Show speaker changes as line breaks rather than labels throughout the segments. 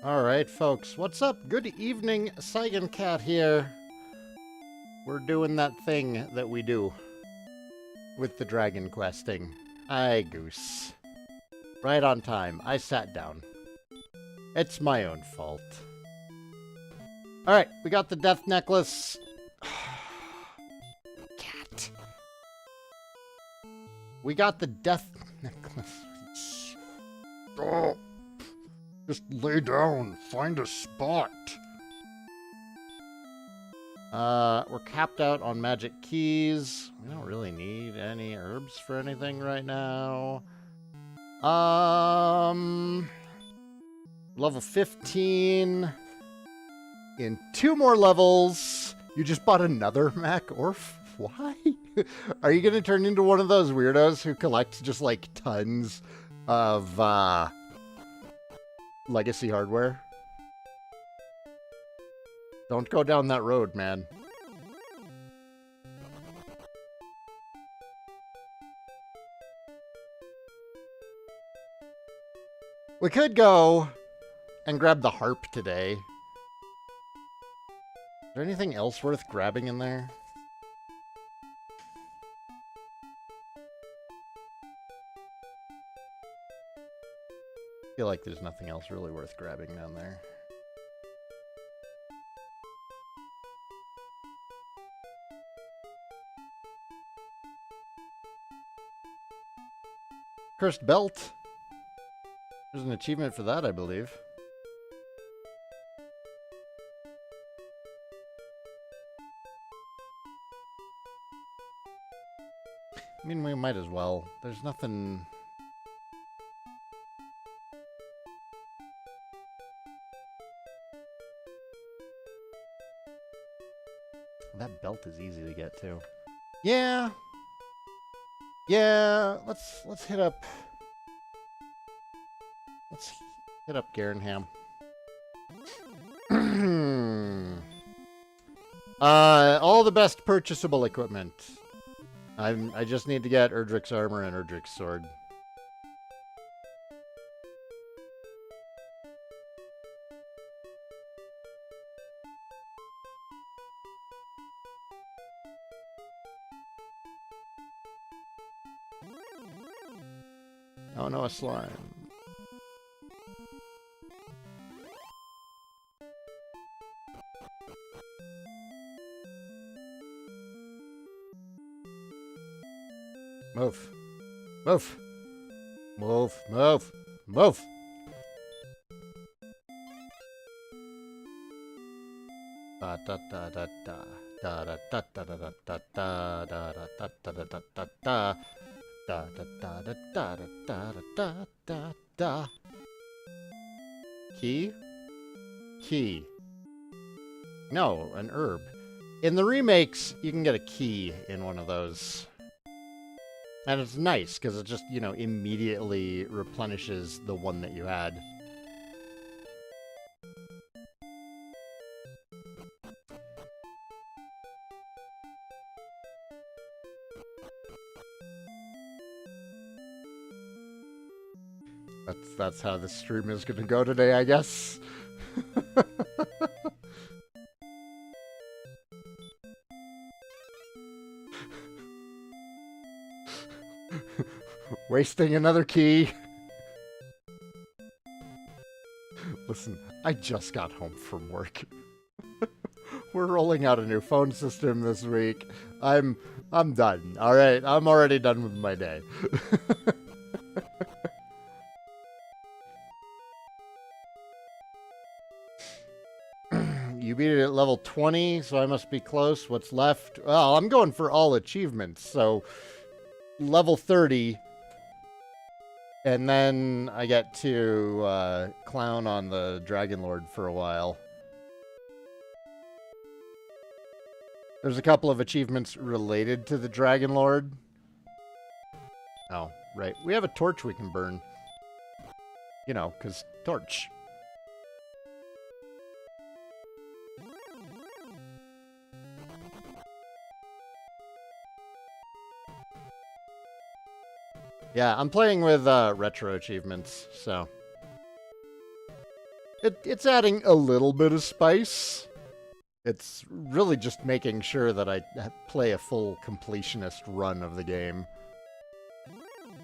Alright, folks. What's up? Good evening. Saigon Cat here. We're doing that thing that we do with the dragon questing. Aye, goose. Right on time. I sat down. It's my own fault. Alright, we got the death necklace. Cat. We got the death necklace. Oh. Just lay down. Find a spot. We're capped out on magic keys. We don't really need any herbs for anything right now. Level 15. In 2 more levels. You just bought another Mac Orf? Why? Are you gonna turn into one of those weirdos who collects just like tons of legacy hardware? Don't go down that road, man. We could go and grab the harp today. Is there anything else worth grabbing in there? I feel like there's nothing else really worth grabbing down there. Cursed belt. There's an achievement for that, I believe. I mean, we might as well. There's nothing... That belt is easy to get to. Yeah. Yeah, let's hit up... Let's hit up Garenham. All the best purchasable equipment. I just need to get Erdrick's armor and Erdrick's sword. Oh no, a slime. Move. Move. Move. Move. Move. Da da da da da da da da da da da da da da da da da da da. Da da da da da da da da da. Key? Key. No, an herb. In the remakes, you can get a key in one of those. And it's nice, because it just, you know, immediately replenishes the one that you had. That's how this stream is going to go today, I guess. Wasting another key. Listen, I just got home from work. We're rolling out a new phone system this week. I'm done. All right, I'm already done with my day. You beat it at level 20, so I must be close. What's left? Well, I'm going for all achievements, so level 30. And then I get to clown on the Dragon Lord for a while. There's a couple of achievements related to the Dragon Lord. Oh, right. We have a torch we can burn. You know, 'cause torch. Yeah, I'm playing with retro achievements, so... It's adding a little bit of spice. It's really just making sure that I play a full completionist run of the game.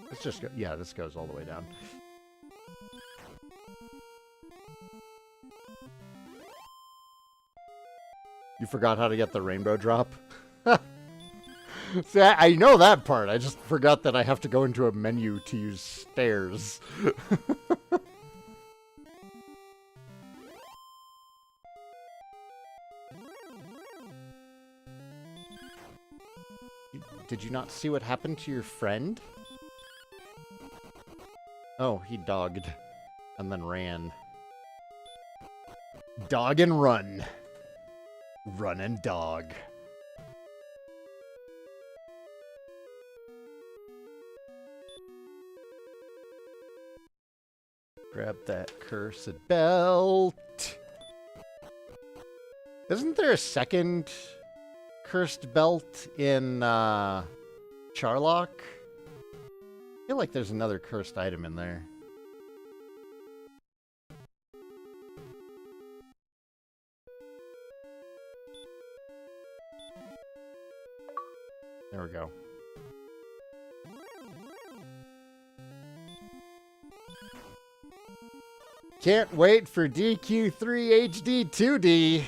Let's just go. Yeah, this goes all the way down. You forgot how to get the rainbow drop? See, I know that part. I just forgot that I have to go into a menu to use stairs. Did you not see what happened to your friend? Oh, he dogged. And then ran. Dog and run. Run and dog. Grab that cursed belt. Isn't there a second cursed belt in Charlock? I feel like there's another cursed item in there. There we go. Can't wait for DQ3 HD 2D.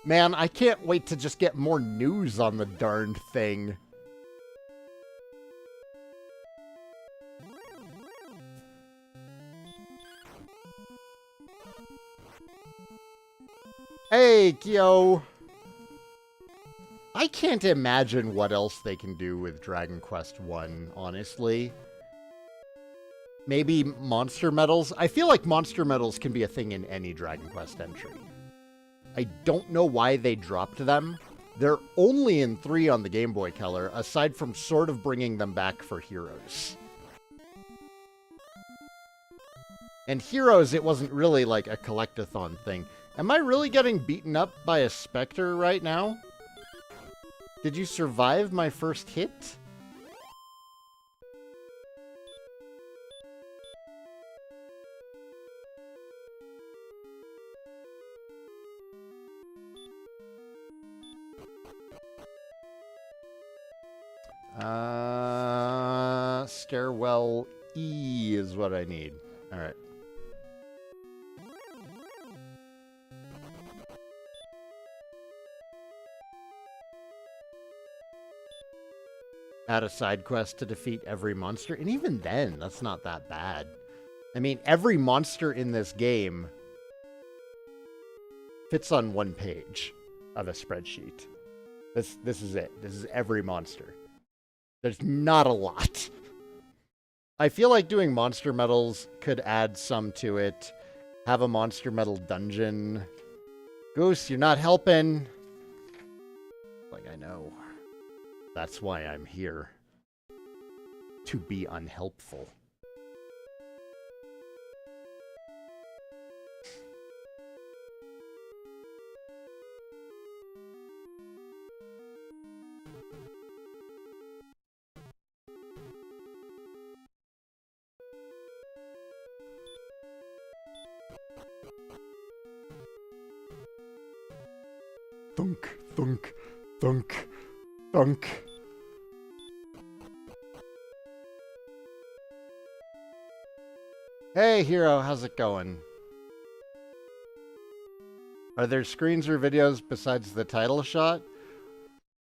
Man, I can't wait to just get more news on the darned thing. Hey, Kyo! I can't imagine what else they can do with Dragon Quest 1, honestly. Maybe monster medals? I feel like monster medals can be a thing in any Dragon Quest entry. I don't know why they dropped them. They're only in 3 on the Game Boy Color, aside from sort of bringing them back for Heroes. And Heroes, it wasn't really like a collectathon thing. Am I really getting beaten up by a Spectre right now? Did you survive my first hit? Stairwell E is what I need. All right. Add a side quest to defeat every monster, and even then, that's not that bad. I mean, every monster in this game fits on one page of a spreadsheet. This is it. This is every monster. There's not a lot. I feel like doing monster medals could add some to it. Have a monster medal dungeon. Goose, you're not helping. Like, I know. That's why I'm here. To be unhelpful. Thunk, thunk, thunk, thunk. Hey, Hero, how's it going? Are there screens or videos besides the title shot?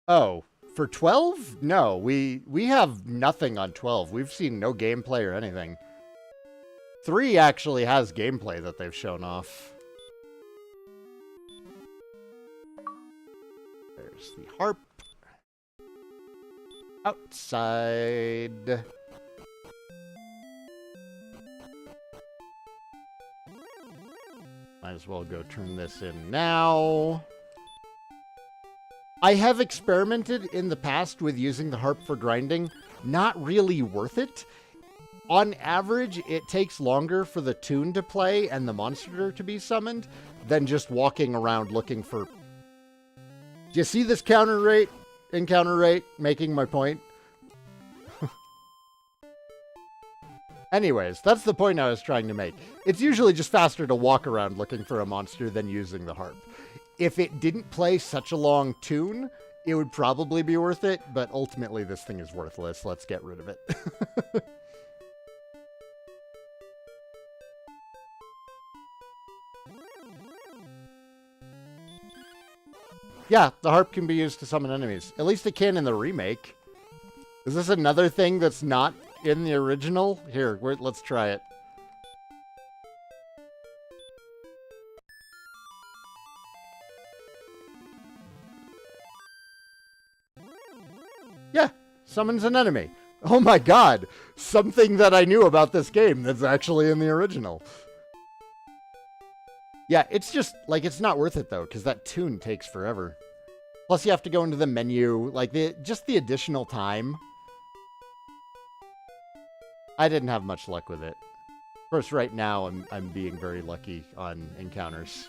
Oh, for 12? No, we have nothing on 12. We've seen no gameplay or anything. 3 actually has gameplay that they've shown off. There's the harp. Outside. Might as well go turn this in now. I have experimented in the past with using the harp for grinding. Not really worth it. On average, it takes longer for the tune to play and the monster to be summoned than just walking around looking for... Do you see this encounter rate making my point? Anyways, that's the point I was trying to make. It's usually just faster to walk around looking for a monster than using the harp. If it didn't play such a long tune, it would probably be worth it, but ultimately this thing is worthless. Let's get rid of it. Yeah, the harp can be used to summon enemies. At least it can in the remake. Is this another thing that's not in the original? Here, let's try it. Yeah, summons an enemy. Oh my god, something that I knew about this game that's actually in the original. Yeah, it's just, like, it's not worth it, though, because that tune takes forever. Plus, you have to go into the menu, like, just the additional time. I didn't have much luck with it. Of course, right now, I'm being very lucky on encounters.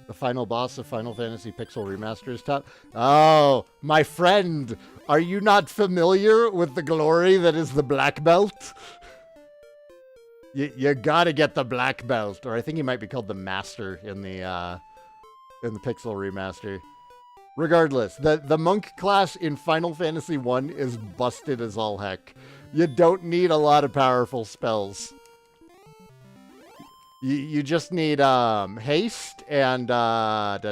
The final boss of Final Fantasy Pixel Remaster is top. Oh, my friend, are you not familiar with the glory that is the black belt? You gotta get the black belt, or I think he might be called the master in the Pixel Remaster. Regardless, the monk class in Final Fantasy 1 is busted as all heck. You don't need a lot of powerful spells. You just need haste and what's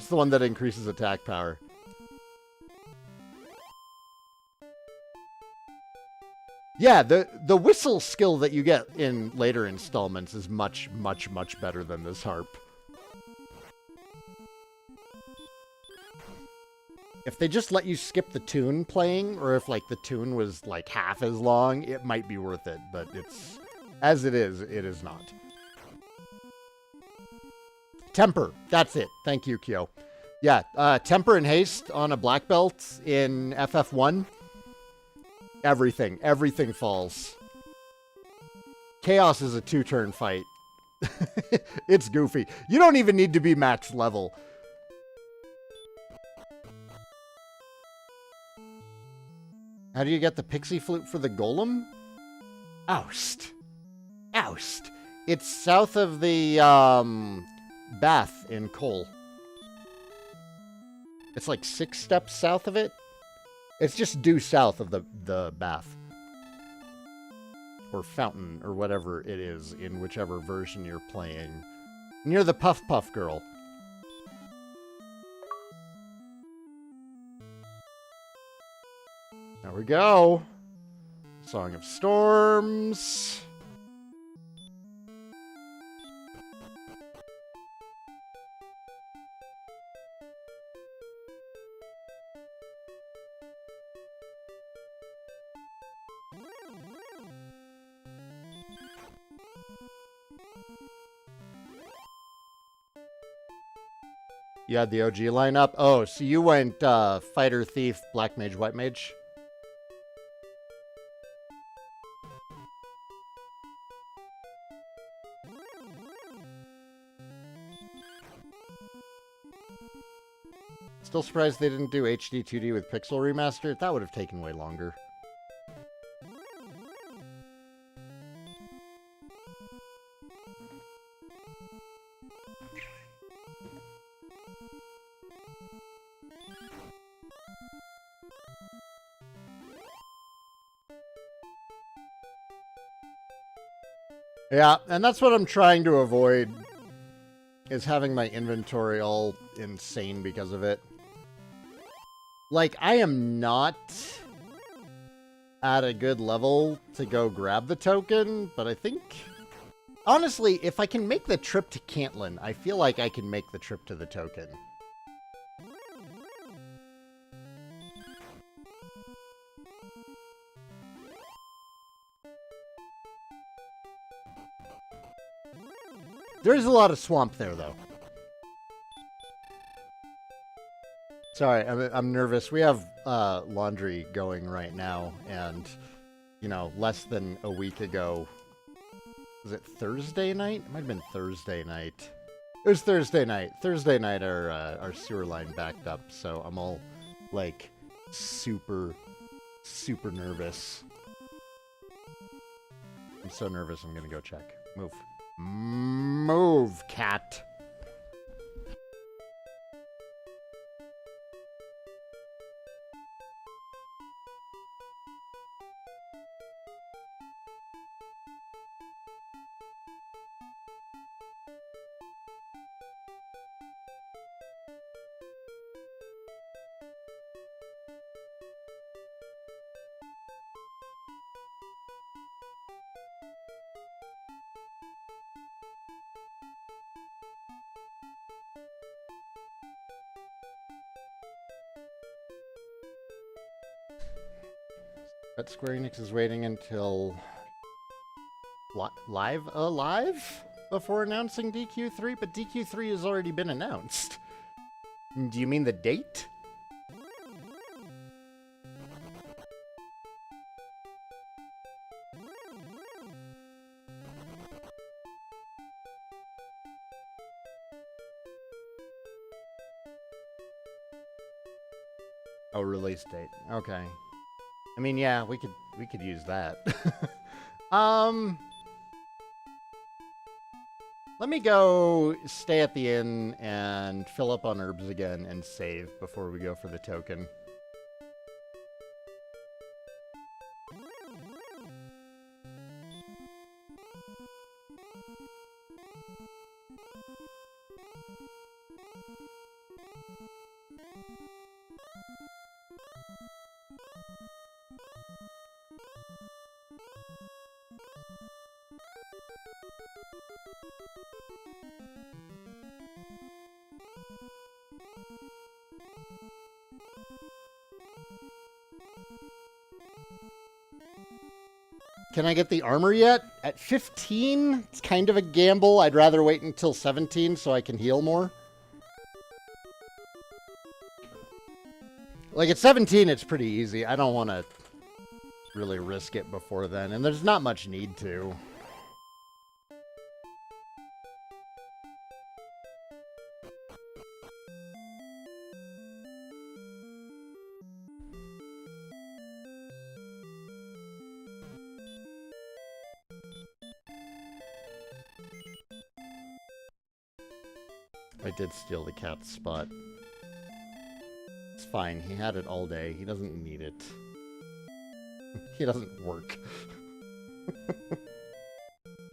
the one that increases attack power? Yeah, the whistle skill that you get in later installments is much, much, much better than this harp. If they just let you skip the tune playing, or if, like, the tune was, like, half as long, it might be worth it. But it's... as it is not. Temper. That's it. Thank you, Kyo. Yeah, temper and haste on a black belt in FF1. Everything. Everything falls. Chaos is a 2-turn fight. It's goofy. You don't even need to be max level. How do you get the pixie flute for the golem? Oust. Oust. It's south of the, bath in Cole. It's like 6 steps south of it. It's just due south of the bath. Or fountain, or whatever it is, in whichever version you're playing. Near the Puff Puff girl. There we go. Song of Storms. You had the OG lineup? Oh, so you went Fighter, Thief, Black Mage, White Mage? Still surprised they didn't do HD 2D with Pixel Remaster. That would have taken way longer. Yeah, and that's what I'm trying to avoid, is having my inventory all insane because of it. Like, I am not at a good level to go grab the token, but I think... honestly, if I can make the trip to Cantlin, I feel like I can make the trip to the token. There is a lot of swamp there, though. Sorry, I'm nervous. We have laundry going right now, and, you know, less than a week ago, Was it Thursday night? It might have been Thursday night. It was Thursday night. Thursday night our sewer line backed up, so I'm all, like, super nervous. I'm so nervous I'm gonna go check. Move. Move, cat! But Square Enix is waiting until live before announcing DQ3, but DQ3 has already been announced. Do you mean the date? Oh, release date. Okay. I mean, yeah, we could use that. Let me go stay at the inn and fill up on herbs again and save before we go for the token. Can I get the armor yet? At 15, it's kind of a gamble. I'd rather wait until 17 so I can heal more. Like, at 17, it's pretty easy. I don't want to really risk it before then, and there's not much need to. I did steal the cat's spot. It's fine. He had it all day. He doesn't need it. He doesn't work.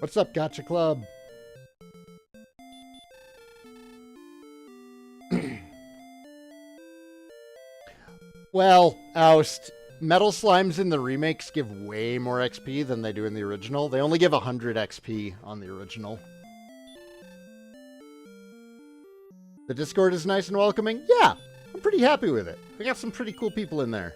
What's up, Gotcha Club? Well, Oust. Metal slimes in the remakes give way more XP than they do in the original. They only give 100 XP on the original. The Discord is nice and welcoming? Yeah, I'm pretty happy with it. We got some pretty cool people in there.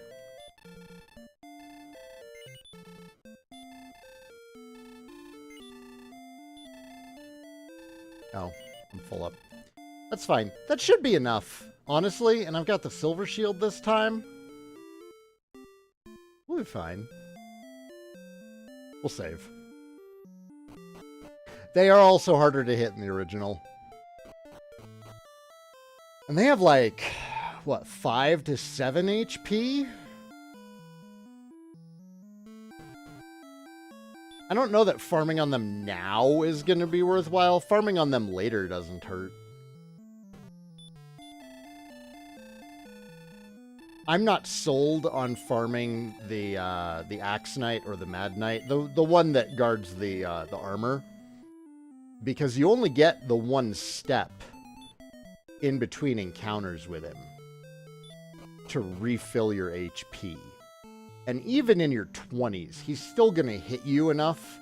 Oh, I'm full up. That's fine. That should be enough, honestly. And I've got the silver shield this time. We'll be fine. We'll save. They are also harder to hit in the original. And they have like, what, 5 to 7 HP? I don't know that farming on them now is going to be worthwhile. Farming on them later doesn't hurt. I'm not sold on farming the Axe Knight or the Mad Knight, the one that guards the armor, because you only get the one step in between encounters with him to refill your HP. And even in your 20s, he's still going to hit you enough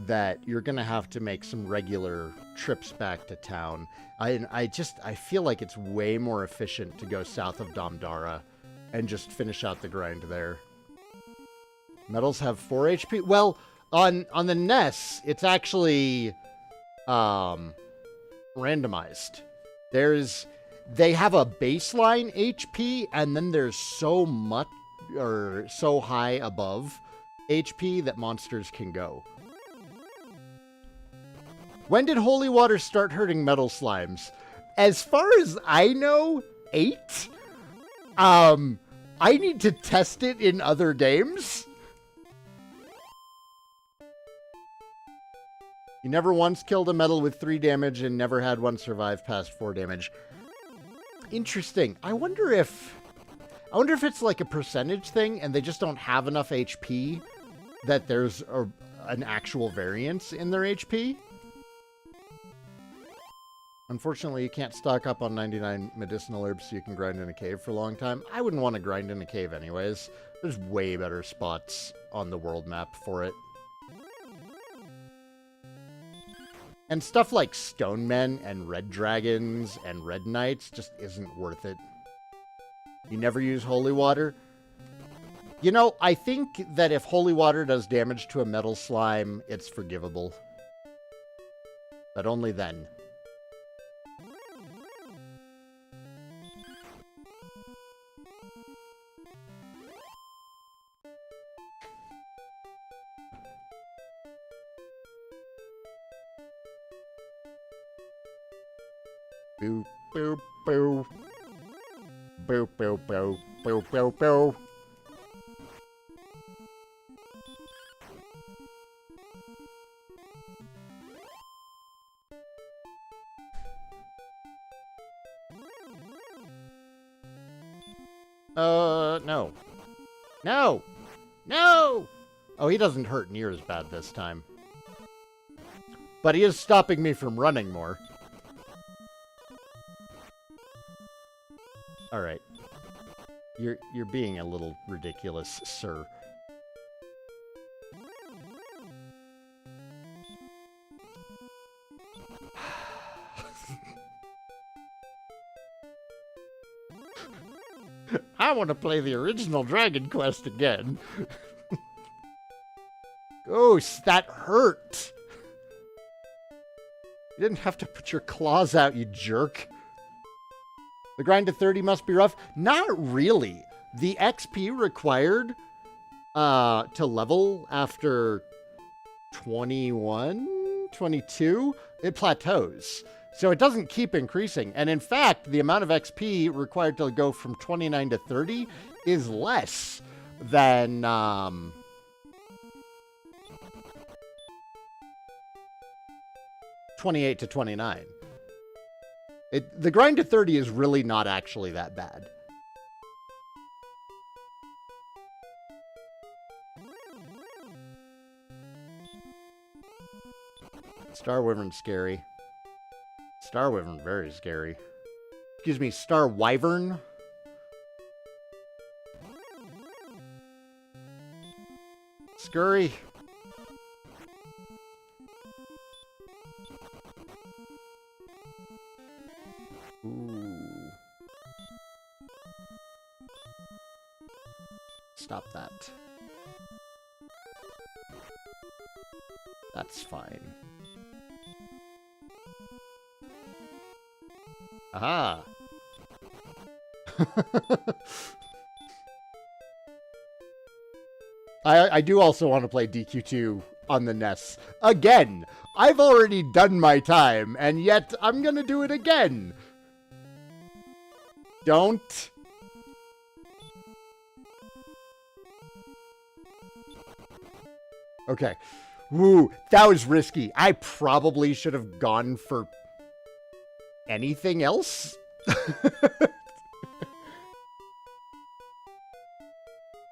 that you're going to have to make some regular trips back to town. I feel like it's way more efficient to go south of Damdara and just finish out the grind there. Metals have 4 HP. Well, on the NES, it's actually randomized. They have a baseline HP, and then there's so much, or so high above HP that monsters can go. When did holy water start hurting metal slimes? As far as I know, 8. I need to test it in other games. You never once killed a metal with 3 damage and never had one survive past 4 damage. Interesting. I wonder if it's like a percentage thing and they just don't have enough HP that there's an actual variance in their HP. Unfortunately, you can't stock up on 99 medicinal herbs so you can grind in a cave for a long time. I wouldn't want to grind in a cave anyways. There's way better spots on the world map for it. And stuff like stone men and red dragons and red knights just isn't worth it. You never use holy water? You know, I think that if holy water does damage to a metal slime, it's forgivable. But only then. Boo, boo, boo. Boo, boo, boo. Boo, boo, boo. No. No! No! Oh, he doesn't hurt near as bad this time. But he is stopping me from running more. Alright. You're being a little ridiculous, sir. I want to play the original Dragon Quest again. Ghost, that hurt. You didn't have to put your claws out, you jerk. The grind to 30 must be rough. Not really. The XP required to level after 21, 22, it plateaus. So it doesn't keep increasing. And in fact, the amount of XP required to go from 29 to 30 is less than 28 to 29. The grind to 30 is really not actually that bad. Star Wyvern's scary. Star Wyvern, very scary. Excuse me, Star Wyvern? Scurry. Ooh. Stop that. That's fine. Aha! I do also want to play DQ2 on the NES. Again! I've already done my time, and yet I'm gonna do it again! Don't. Okay. Woo, that was risky. I probably should have gone for anything else?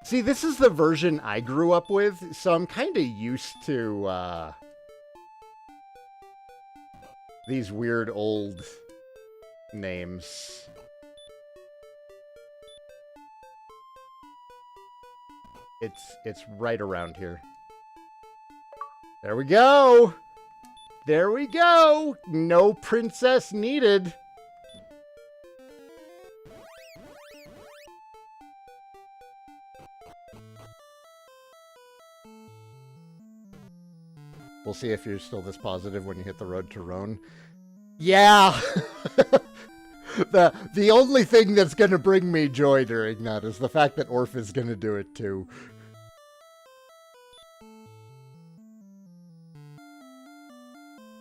See, this is the version I grew up with, so I'm kind of used to these weird old names. It's right around here. There we go! There we go! No princess needed. We'll see if you're still this positive when you hit the road to Rhone. Yeah! The only thing that's going to bring me joy during that is the fact that Orph is going to do it too.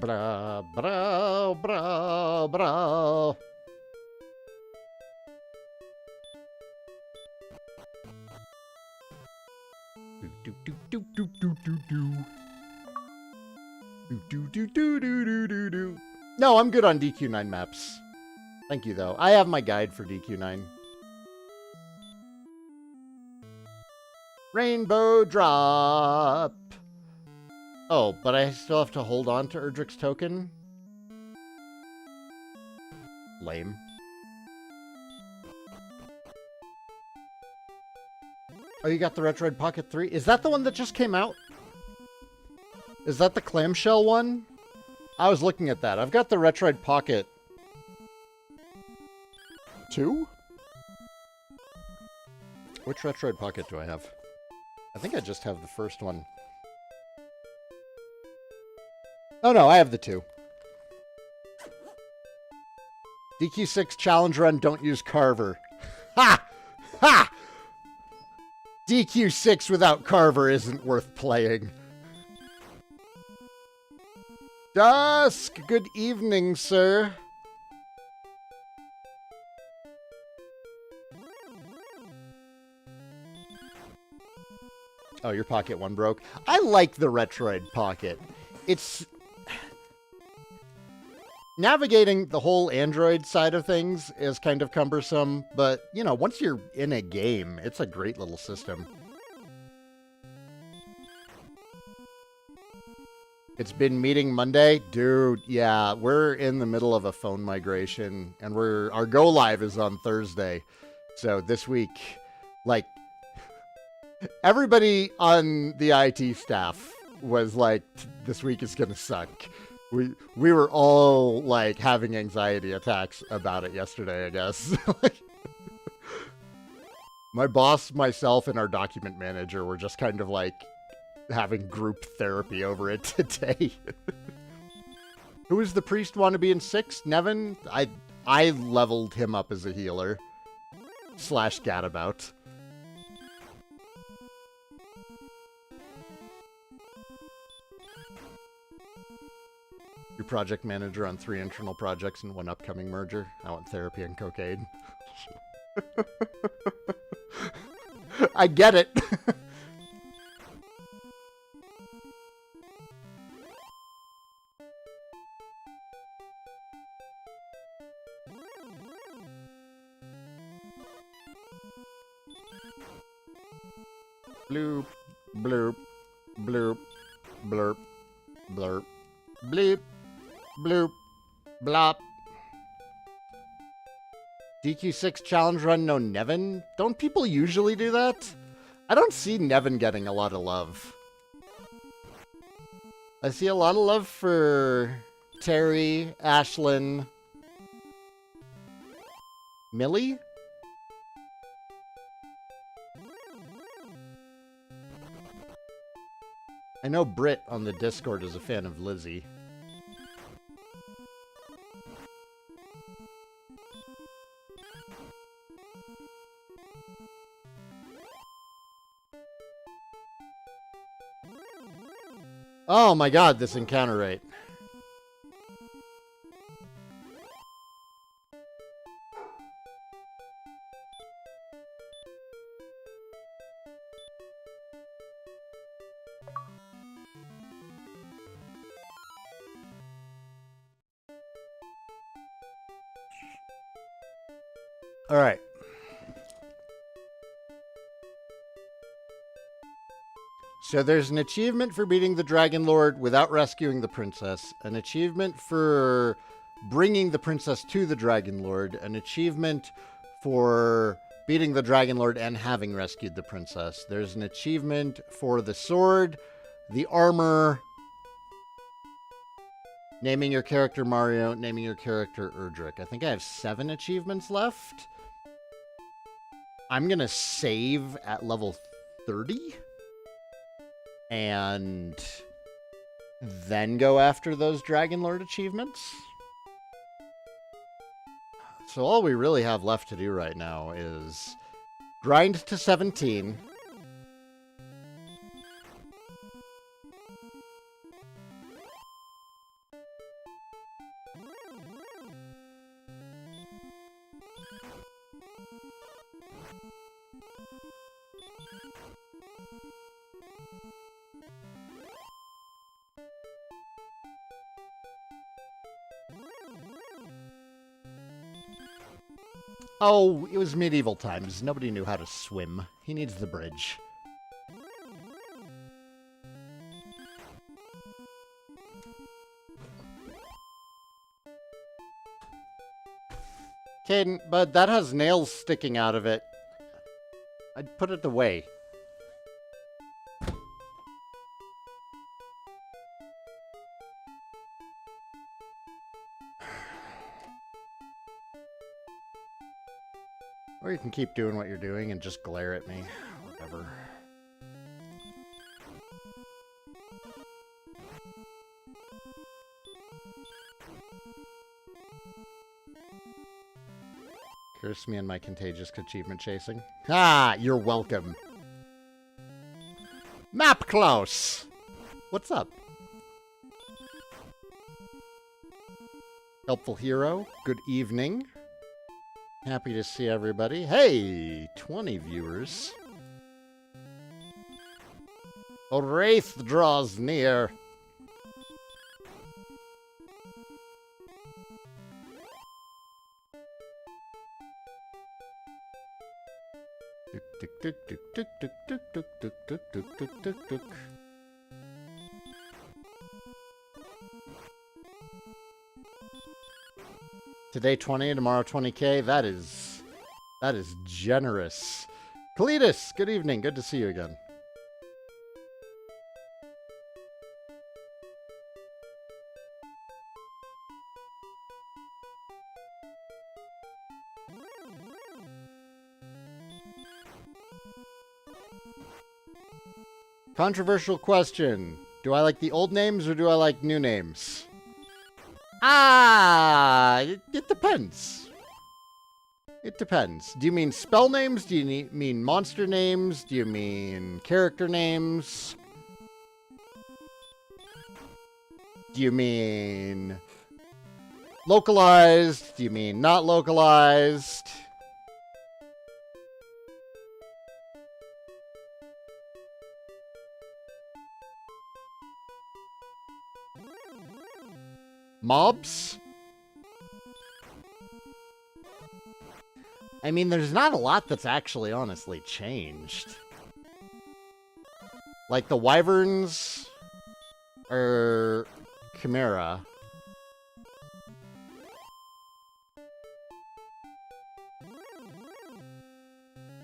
Bra, bra, bra, bra. Do do do do do do do. Do do do do do do do. No, I'm good on DQ9 maps. Thank you, though. I have my guide for DQ9. Rainbow drop. Oh, but I still have to hold on to Erdrick's token? Lame. Oh, you got the Retroid Pocket 3? Is that the one that just came out? Is that the clamshell one? I was looking at that. I've got the Retroid Pocket 2? Which Retroid Pocket do I have? I think I just have the first one. Oh no, I have the 2. DQ6 challenge run, don't use Carver. Ha! Ha! DQ6 without Carver isn't worth playing. Dusk, good evening, sir. Oh, your Pocket 1 broke. I like the Retroid Pocket. It's... Navigating the whole Android side of things is kind of cumbersome, but, you know, once you're in a game, it's a great little system. It's been meeting Monday? Dude, yeah, we're in the middle of a phone migration, and our go live is on Thursday. So this week, like, everybody on the IT staff was like, this week is gonna suck. We were all, like, having anxiety attacks about it yesterday, I guess. My boss, myself, and our document manager were just kind of, like, having group therapy over it today. Who is the priest wannabe in 6? Nevin? I leveled him up as a healer. / gadabout. Your project manager on 3 internal projects and 1 upcoming merger. I want therapy and cocaine. I get it. Bloop, bloop, bloop, blurp, blurp, bleep, bloop, blop. DQ6 challenge run, no Nevin? Don't people usually do that? I don't see Nevin getting a lot of love. I see a lot of love for Terry, Ashlyn, Millie? I know Britt on the Discord is a fan of Lizzie. Oh my god, this encounter rate. All right. So there's an achievement for beating the Dragon Lord without rescuing the princess, an achievement for bringing the princess to the Dragon Lord, an achievement for beating the Dragon Lord and having rescued the princess. There's an achievement for the sword, the armor, naming your character Mario, naming your character Erdrick. I think I have 7 achievements left. I'm going to save at level 30. And then go after those Dragon Lord achievements. So all we really have left to do right now is grind to 17. Oh, it was medieval times. Nobody knew how to swim. He needs the bridge. Caden, but that has nails sticking out of it. I'd put it away. Or you can keep doing what you're doing and just glare at me. Whatever. Curse me and my contagious achievement chasing. Ah, you're welcome. Map Klaus! What's up? Helpful hero, good evening. Happy to see everybody. Hey, 20 viewers. A wraith draws near. Today 20, tomorrow 20k. That is generous. Cletus, good evening. Good to see you again. Controversial question. Do I like the old names or do I like new names? It depends. It depends. Do you mean spell names? Do you mean monster names? Do you mean character names? Do you mean localized? Do you mean not localized? Mobs? I mean, there's not a lot that's actually honestly changed. Like, the wyverns are Chimera.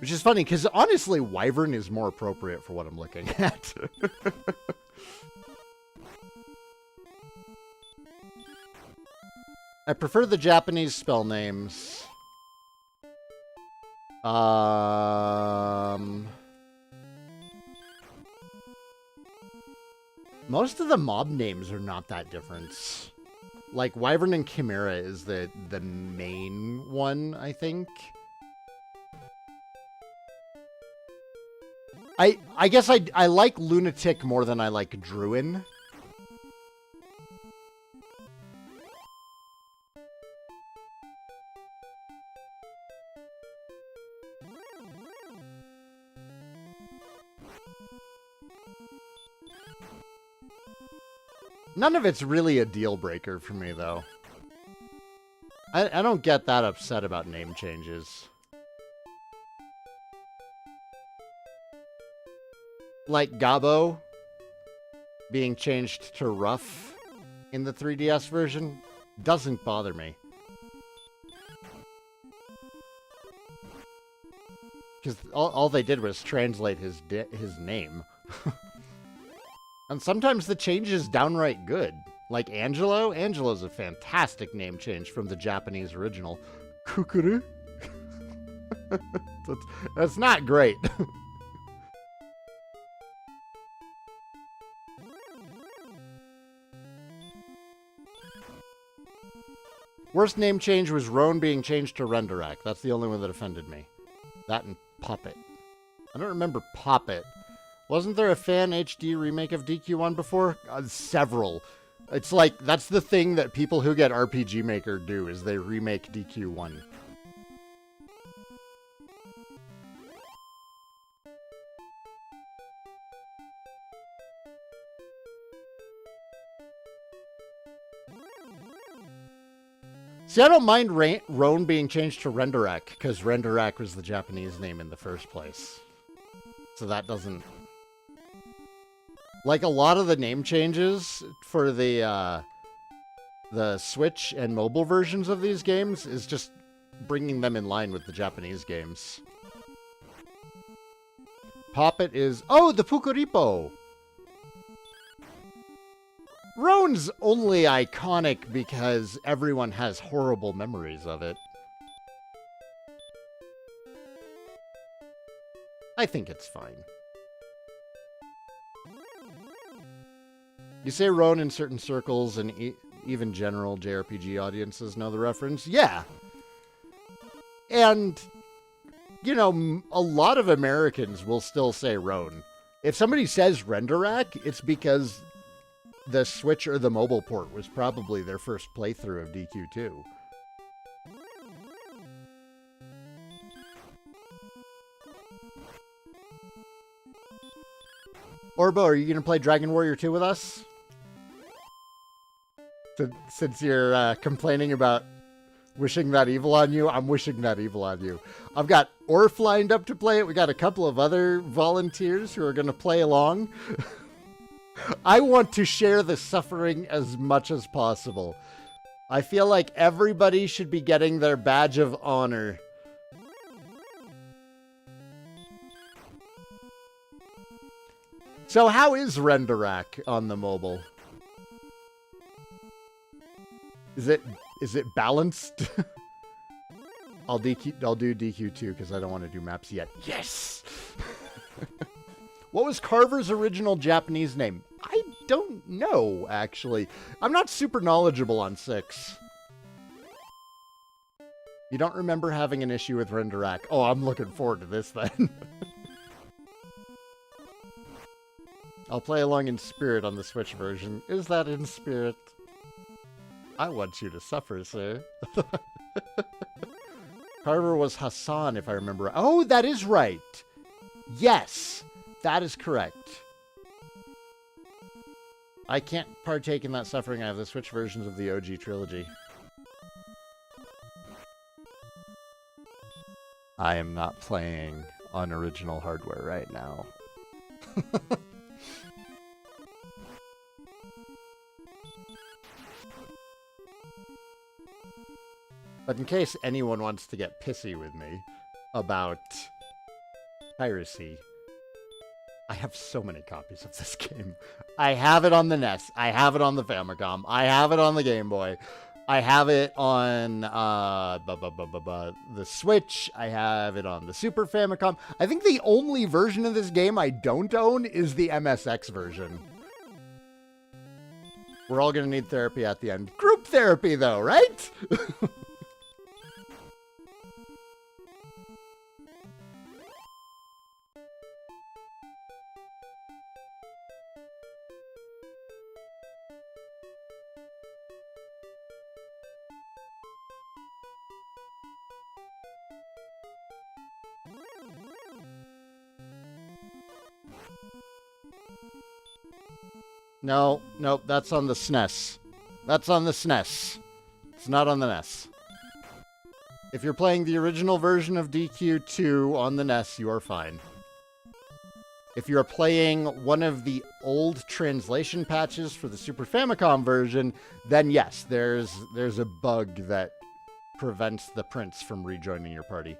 Which is funny, because honestly, wyvern is more appropriate for what I'm looking at. I prefer the Japanese spell names. Most of the mob names are not that different. Like, Wyvern and Chimera is the main one, I think. I guess I like Lunatic more than I like Druin. None of it's really a deal breaker for me, though. I don't get that upset about name changes. Like Gabo being changed to Rough in the 3DS version doesn't bother me. Because all they did was translate his name. And sometimes the change is downright good. Like Angelo. Angelo's a fantastic name change from the Japanese original. Kukuru? That's not great. Worst name change was Roan being changed to Renderak. That's the only one that offended me. That and Puppet. I don't remember Puppet. Wasn't there a fan HD remake of DQ1 before? Several. It's like, that's the thing that people who get RPG Maker do, is they remake DQ1. See, I don't mind Roan being changed to Renderak, because Renderak was the Japanese name in the first place. So that doesn't... Like, a lot of the name changes for the Switch and mobile versions of these games is just bringing them in line with the Japanese games. Poppet is... Oh, the Pukuripo! Roan's only iconic because everyone has horrible memories of it. I think it's fine. You say Roan in certain circles and even general JRPG audiences know the reference? Yeah. And, you know, a lot of Americans will still say Roan. If somebody says Renderak, it's because the Switch or the mobile port was probably their first playthrough of DQ2. Orbo, are you going to play Dragon Warrior 2 with us? Since you're complaining about wishing that evil on you, I'm wishing that evil on you. I've got Orf lined up to play it. We got a couple of other volunteers who are going to play along. I want to share the suffering as much as possible. I feel like everybody should be getting their badge of honor. So how is Renderak on the mobile? Is it balanced? I'll do DQ2 because I don't want to do maps yet. Yes! What was Carver's original Japanese name? I don't know, actually. I'm not super knowledgeable on 6. You don't remember having an issue with Renderak? Oh, I'm looking forward to this then. I'll play along in spirit on the Switch version. Is that in spirit? I want you to suffer, sir. Carver was Hassan, if I remember. Oh, that is right. Yes, that is correct. I can't partake in that suffering. I have the Switch versions of the OG trilogy. I am not playing on original hardware right now. But in case anyone wants to get pissy with me about piracy, I have so many copies of this game. I have it on the NES. I have it on the Famicom. I have it on the Game Boy. I have it on the Switch. I have it on the Super Famicom. I think the only version of this game I don't own is the MSX version. We're all going to need therapy at the end. Group therapy, though, right? No, nope, that's on the SNES. That's on the SNES. It's not on the NES. If you're playing the original version of DQ2 on the NES, you are fine. If you're playing one of the old translation patches for the Super Famicom version, then yes, there's a bug that prevents the prince from rejoining your party.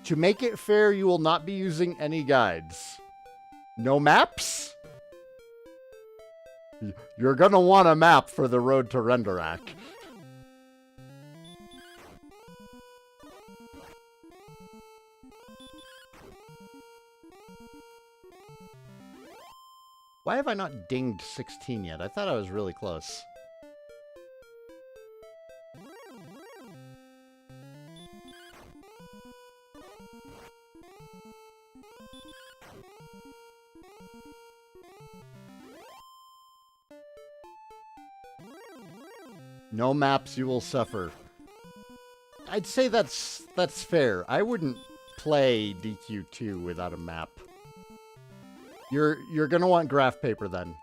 To make it fair, you will not be using any guides. No maps? You're gonna want a map for the road to Renderak. Why have I not dinged 16 yet? I thought I was really close. No maps, you will suffer. I'd say that's fair. I wouldn't play DQ2 without a map. You're gonna want graph paper then.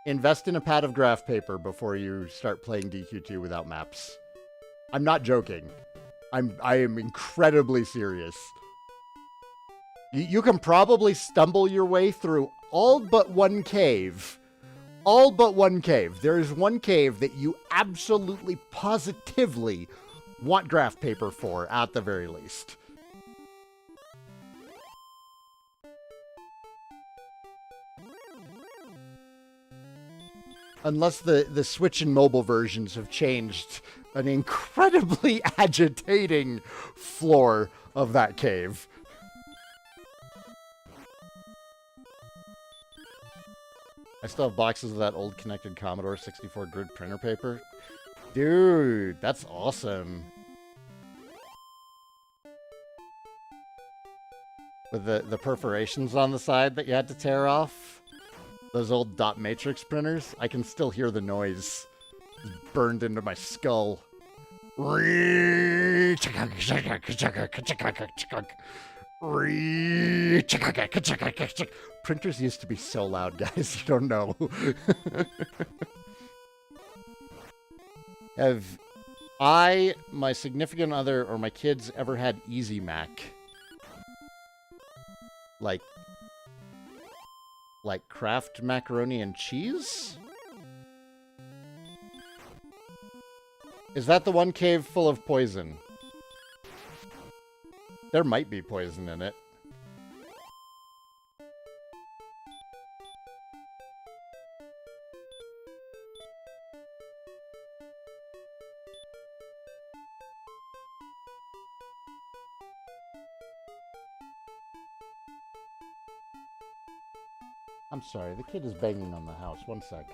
Invest in a pad of graph paper before you start playing DQ2 without maps. I'm not joking. I am incredibly serious. You can probably stumble your way through all but one cave. All but one cave. There is one cave that you absolutely positively want graph paper for, at the very least. Unless the Switch and mobile versions have changed an incredibly agitating floor of that cave. I still have boxes of that old connected Commodore 64 grid printer paper. Dude, that's awesome. With the perforations on the side that you had to tear off. Those old dot matrix printers. I can still hear the noise. It's burned into my skull. Printers used to be so loud, guys. You don't know. Have I, my significant other, or my kids ever had Easy Mac? Like Kraft macaroni and cheese? Is that the one cave full of poison? There might be poison in it. I'm sorry, the kid is banging on the house. One sec.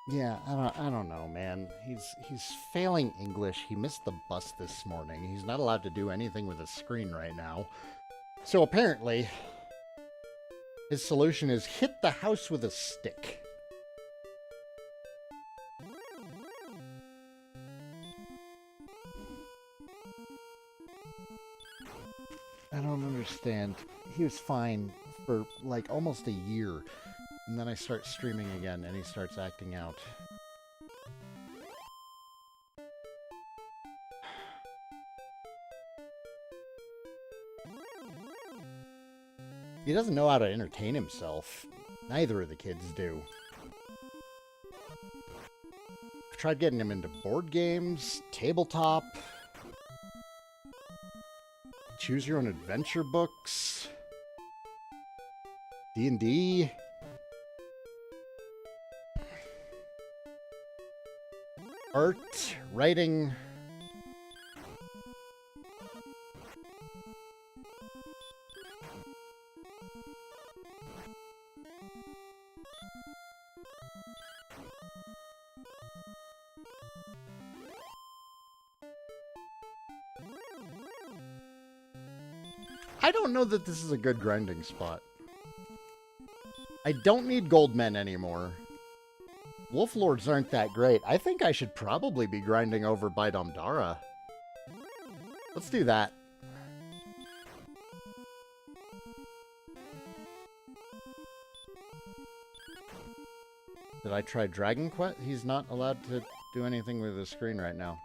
Yeah, I don't know, man. He's failing English. He missed the bus this morning. He's not allowed to do anything with a screen right now. So apparently, his solution is hit the house with a stick. I don't understand. He was fine for like almost a year. And then I start streaming again, and he starts acting out. He doesn't know how to entertain himself. Neither of the kids do. I've tried getting him into board games, tabletop, choose your own adventure books. D&D. Art, writing. I don't know that this is a good grinding spot. I don't need gold men anymore. Wolf Lords aren't that great. I think I should probably be grinding over by Domdara. Let's do that. Did I try Dragon Quest? He's not allowed to do anything with his screen right now.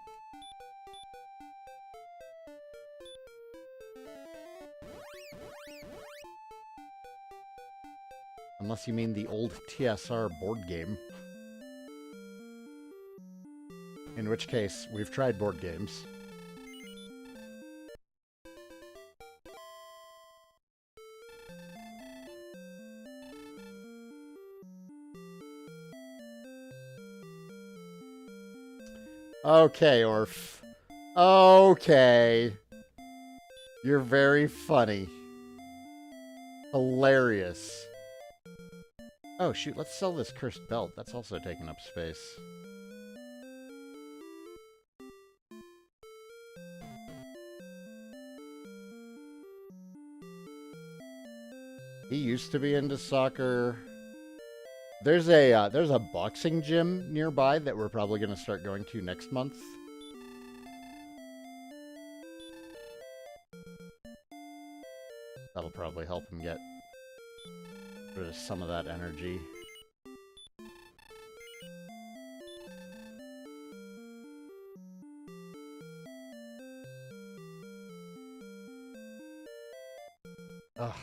Unless you mean the old TSR board game. In which case, we've tried board games. Okay, Orf. Okay. You're very funny. Hilarious. Oh, shoot, let's sell this cursed belt. That's also taking up space. He used to be into soccer. There's a boxing gym nearby that we're probably going to start going to next month. That'll probably help him get rid of some of that energy. Ugh.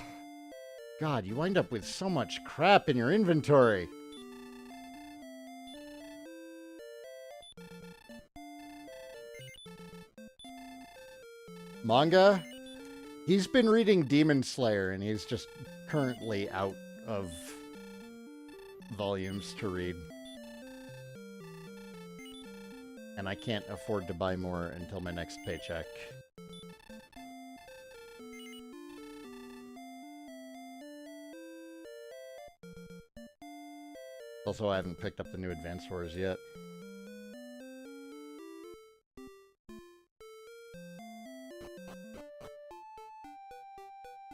God, you wind up with so much crap in your inventory. Manga? He's been reading Demon Slayer, and he's just currently out of volumes to read. And I can't afford to buy more until my next paycheck. Also, I haven't picked up the new Advance Wars yet.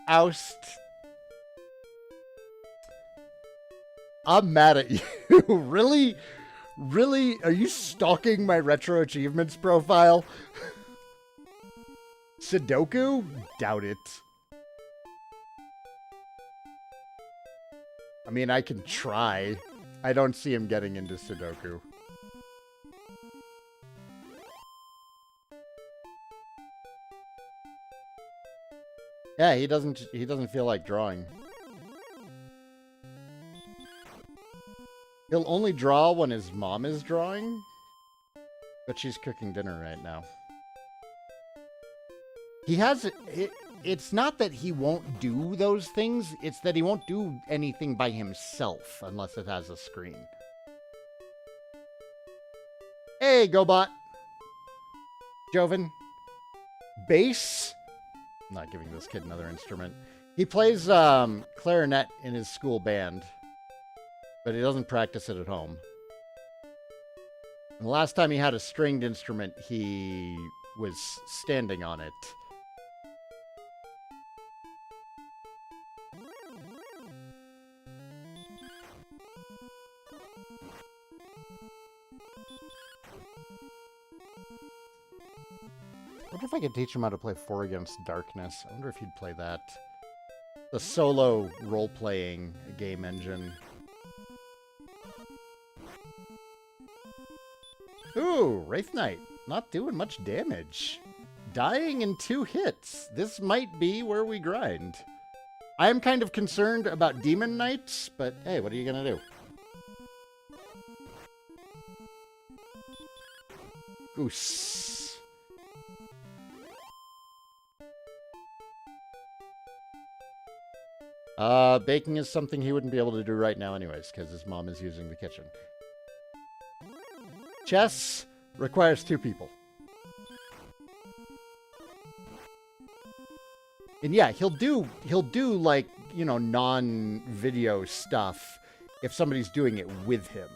Oust. I'm mad at you. Really? Really? Are you stalking my retro achievements profile? Sudoku? Doubt it. I mean, I can try. I don't see him getting into Sudoku. Yeah, he doesn't feel like drawing. He'll only draw when his mom is drawing, but she's cooking dinner right now. He has it's not that he won't do those things, it's that he won't do anything by himself unless it has a screen. Hey, GoBot. Joven. Bass. I'm not giving this kid another instrument. He plays clarinet in his school band, but he doesn't practice it at home. And the last time he had a stringed instrument, he was standing on it. I wonder if I could teach him how to play 4 Against Darkness. I wonder if he'd play that. The solo role-playing game engine. Ooh, Wraith Knight. Not doing much damage. Dying in 2 hits. This might be where we grind. I am kind of concerned about Demon Knights, but hey, what are you gonna do? Goose. Baking is something he wouldn't be able to do right now anyways, because his mom is using the kitchen. Chess requires 2 people. And yeah, he'll do like, you know, non-video stuff if somebody's doing it with him.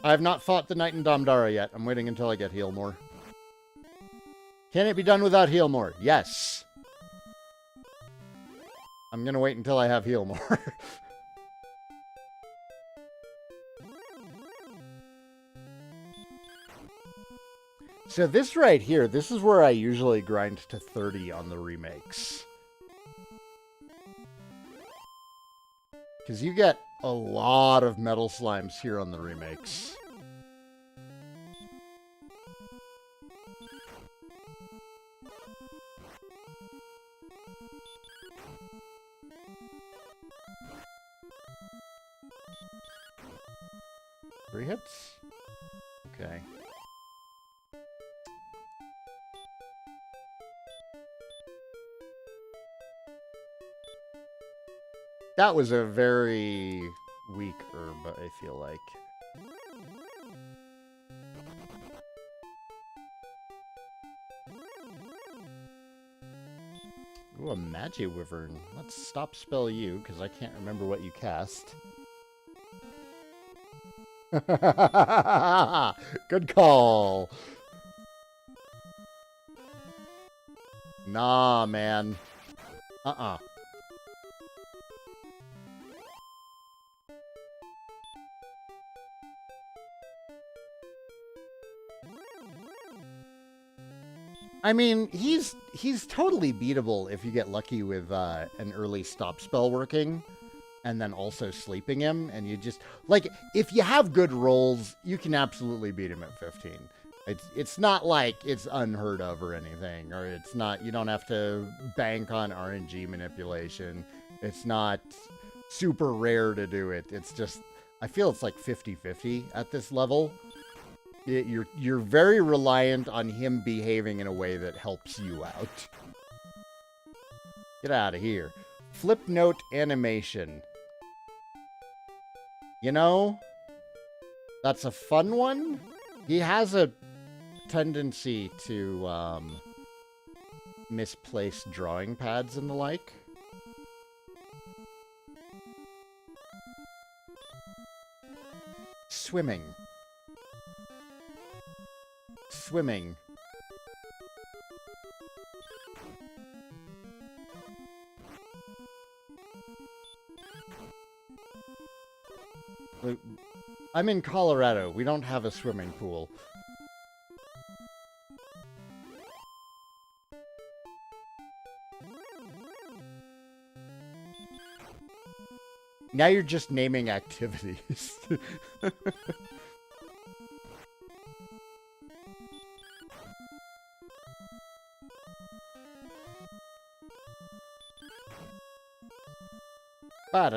I have not fought the Knight in Domdara yet. I'm waiting until I get Healmore. Can it be done without Healmore? Yes. I'm gonna wait until I have Healmore. So this right here, this is where I usually grind to 30 on the remakes. Because you get a lot of metal slimes here on the remakes. Three hits? Okay. That was a very weak herb, I feel like. Ooh, a Magiwyvern. Let's stop spell you, because I can't remember what you cast. Good call. Nah, man. Uh-uh. I mean, he's totally beatable if you get lucky with an early stop spell working, and then also sleeping him, and you just... Like, if you have good rolls, you can absolutely beat him at 15. It's not like it's unheard of or anything, or it's not... You don't have to bank on RNG manipulation. It's not super rare to do it. It's just... I feel it's like 50-50 at this level. You're very reliant on him behaving in a way that helps you out. Get out of here. Flip note animation. You know, that's a fun one. He has a tendency to misplace drawing pads and the like. Swimming. Swimming. I'm in Colorado. We don't have a swimming pool. Now you're just naming activities. How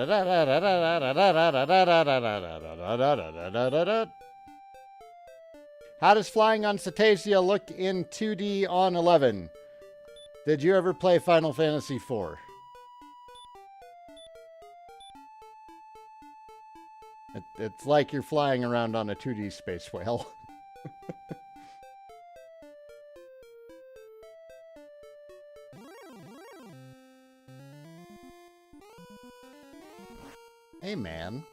does flying on Cetacea look in 2D on 11? Did you ever play Final Fantasy IV? It's like you're flying around on a 2D space whale. Hey, man.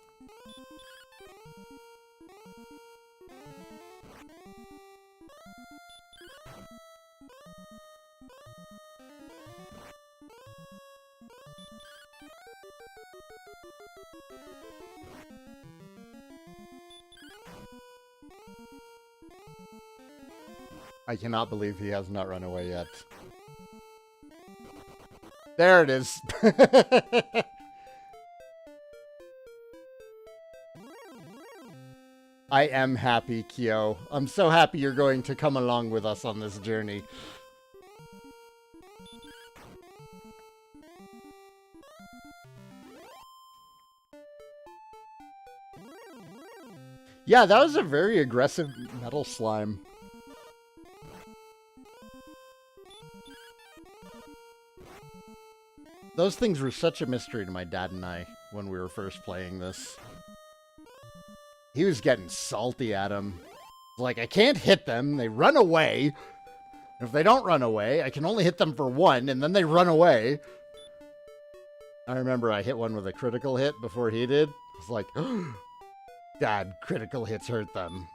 I cannot believe he has not run away yet. There it is. I am happy, Kyo. I'm so happy you're going to come along with us on this journey. Yeah, that was a very aggressive metal slime. Those things were such a mystery to my dad and I when we were first playing this. He was getting salty at them. Like, I can't hit them. They run away. If they don't run away, I can only hit them for one, and then they run away. I remember I hit one with a critical hit before he did. It's like, Dad, critical hits hurt them.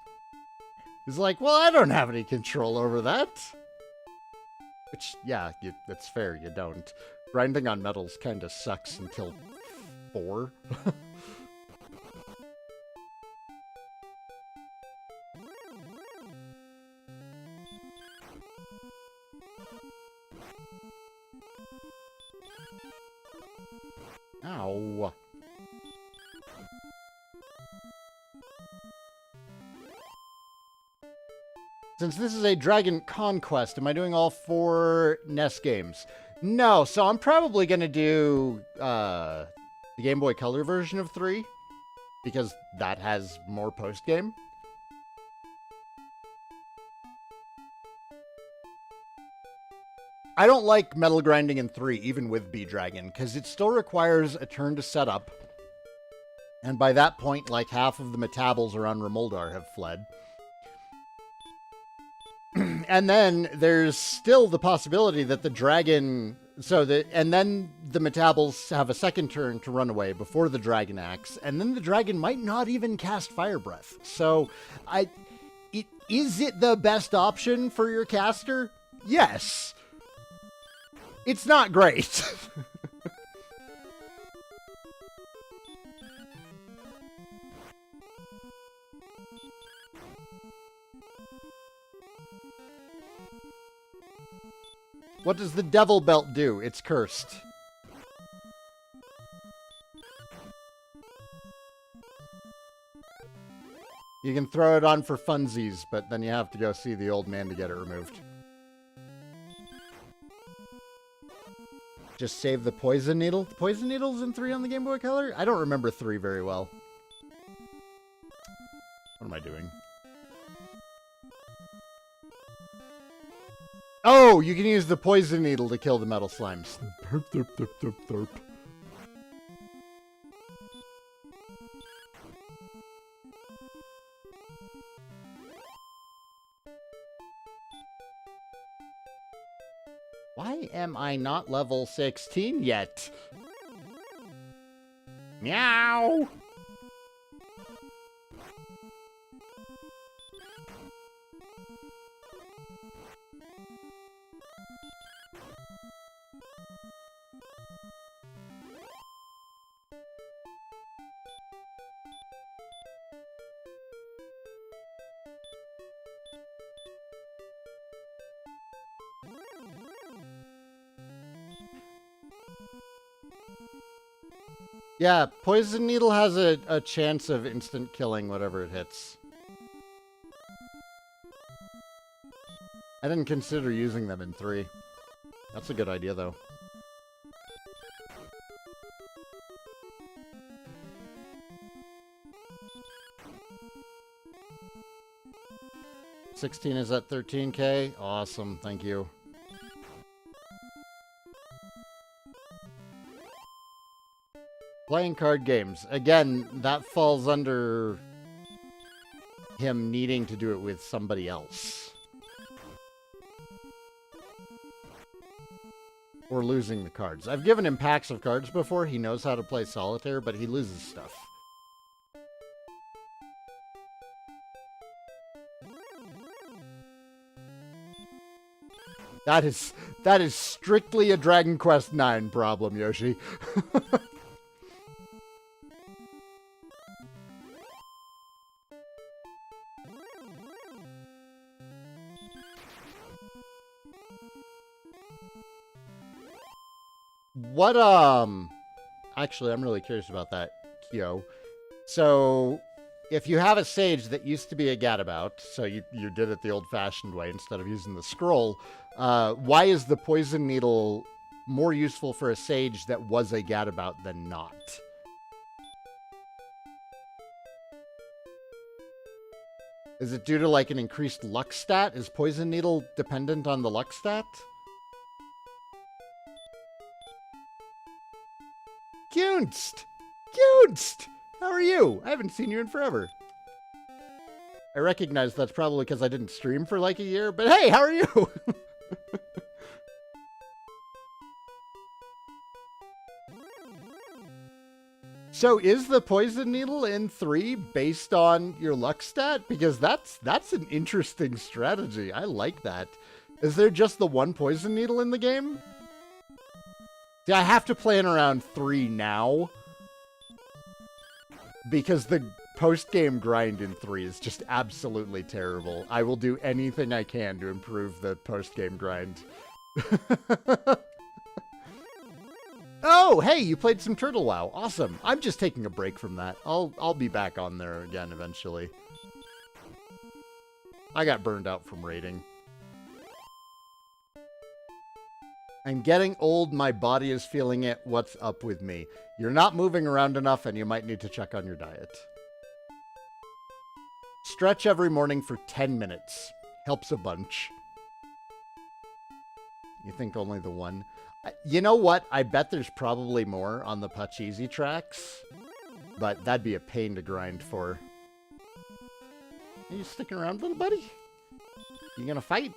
He's like, well, I don't have any control over that. Which, yeah, that's fair, you don't. Grinding on metals kind of sucks until 4. Ow. Since this is a Dragon conQuest, am I doing all 4 NES games? No, so I'm probably going to do the Game Boy Color version of 3, because that has more post-game. I don't like metal grinding in 3, even with B-Dragon, because it still requires a turn to set up. And by that point, like half of the metabols around Remoldar have fled. And then there's still the possibility that the dragon... and then the metabols have a second turn to run away before the dragon acts, and then the dragon might not even cast Fire Breath. So, is it the best option for your caster? Yes. It's not great. What does the Devil Belt do? It's cursed. You can throw it on for funsies, but then you have to go see the old man to get it removed. Just save the Poison Needle. The Poison Needle's in 3 on the Game Boy Color? I don't remember 3 very well. What am I doing? Oh, you can use the Poison Needle to kill the metal slimes. Derp, derp, derp, derp, derp. Why am I not level 16 yet? Meow! Yeah, Poison Needle has a chance of instant killing whatever it hits. I didn't consider using them in 3. That's a good idea, though. $16 is at 13K. Awesome, thank you. Playing card games. Again, that falls under him needing to do it with somebody else. Or losing the cards. I've given him packs of cards before. He knows how to play solitaire, but he loses stuff. That is strictly a Dragon Quest IX problem, Yoshi. What, actually, I'm really curious about that, Kyo. So, if you have a sage that used to be a gadabout, so you did it the old-fashioned way instead of using the scroll, why is the Poison Needle more useful for a sage that was a gadabout than not? Is it due to like an increased luck stat? Is Poison Needle dependent on the luck stat? Kunst! Kunst! How are you? I haven't seen you in forever. I recognize that's probably because I didn't stream for like a year, but hey, how are you? So is the Poison Needle in 3 based on your luck stat? Because that's an interesting strategy. I like that. Is there just the one Poison Needle in the game? See, I have to plan around 3 now. Because the post-game grind in 3 is just absolutely terrible. I will do anything I can to improve the post-game grind. Oh, hey, you played some Turtle WoW. Awesome. I'm just taking a break from that. I'll be back on there again eventually. I got burned out from raiding. I'm getting old, my body is feeling it. What's up with me? You're not moving around enough and you might need to check on your diet. Stretch every morning for 10 minutes. Helps a bunch. You think only the one? You know what? I bet there's probably more on the Pachisi tracks. But that'd be a pain to grind for. Are you sticking around, little buddy? You gonna fight?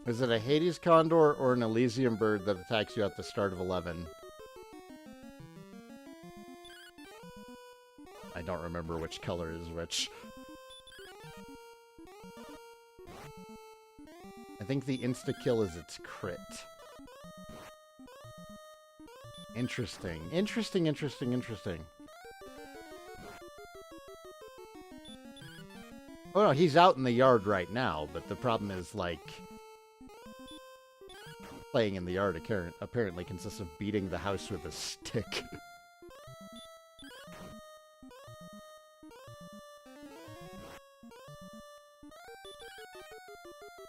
Is it a Hades Condor or an Elysium bird that attacks you at the start of 11? I don't remember which color is which. I think the insta-kill is its crit. Interesting. Interesting, interesting, interesting. Oh no, he's out in the yard right now, but the problem is, like, playing in the yard apparently consists of beating the house with a stick.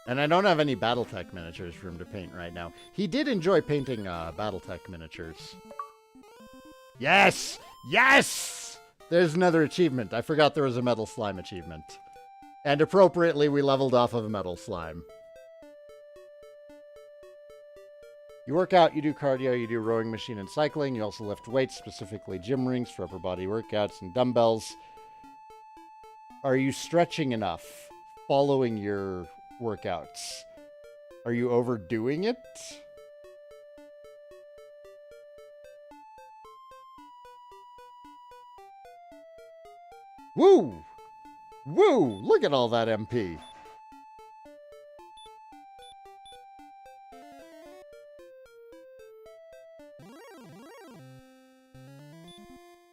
And I don't have any Battletech miniatures for him to paint right now. He did enjoy painting Battletech miniatures. Yes! Yes! There's another achievement. I forgot there was a Metal Slime achievement. And appropriately, we leveled off of a Metal Slime. You work out, you do cardio, you do rowing machine and cycling. You also lift weights, specifically gym rings for upper body workouts and dumbbells. Are you stretching enough following your workouts? Are you overdoing it? Woo! Woo! Look at all that MP.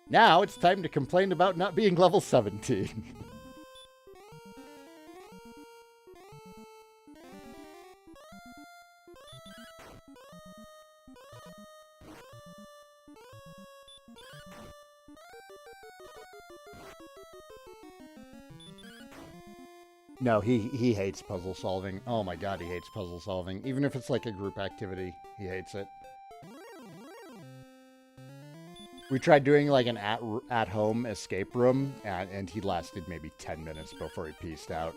Now it's time to complain about not being level 17. No, he hates puzzle solving. Oh my god, he hates puzzle solving. Even if it's like a group activity, he hates it. We tried doing like an at-home escape room, and he lasted maybe 10 minutes before he peaced out.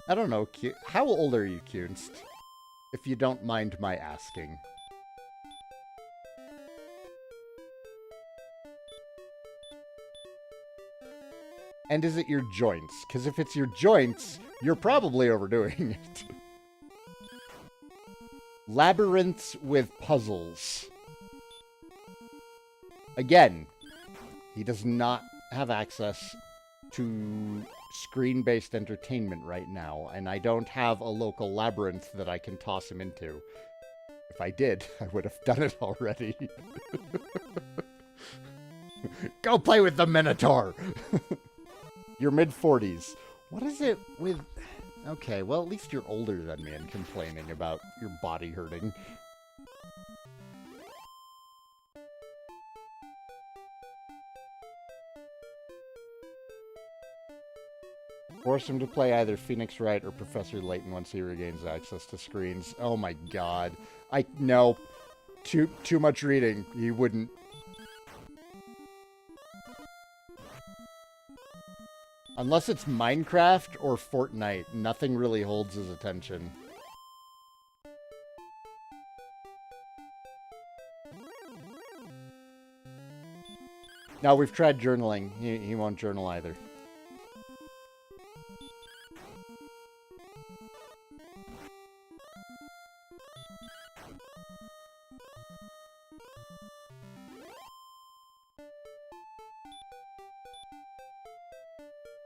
I don't know, how old are you, Kunst? If you don't mind my asking. And is it your joints? Because if it's your joints, you're probably overdoing it. Labyrinths with puzzles. Again, he does not have access to screen-based entertainment right now, and I don't have a local labyrinth that I can toss him into. If I did, I would have done it already. Go play with the Minotaur! You're mid-40s. What is it with... Okay, well, at least you're older than me and complaining about your body hurting. Force him to play either Phoenix Wright or Professor Layton once he regains access to screens. Oh my god. No. Too much reading. He wouldn't. Unless it's Minecraft or Fortnite, nothing really holds his attention. Now we've tried journaling. He won't journal either.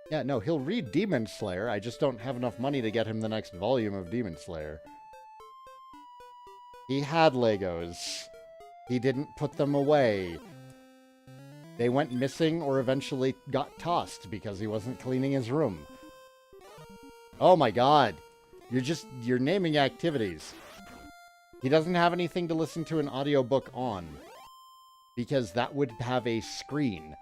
Yeah, no, he'll read Demon Slayer. I just don't have enough money to get him the next volume of Demon Slayer. He had Legos. He didn't put them away. They went missing or eventually got tossed because he wasn't cleaning his room. Oh my god. You're naming activities. He doesn't have anything to listen to an audiobook on. Because that would have a screen.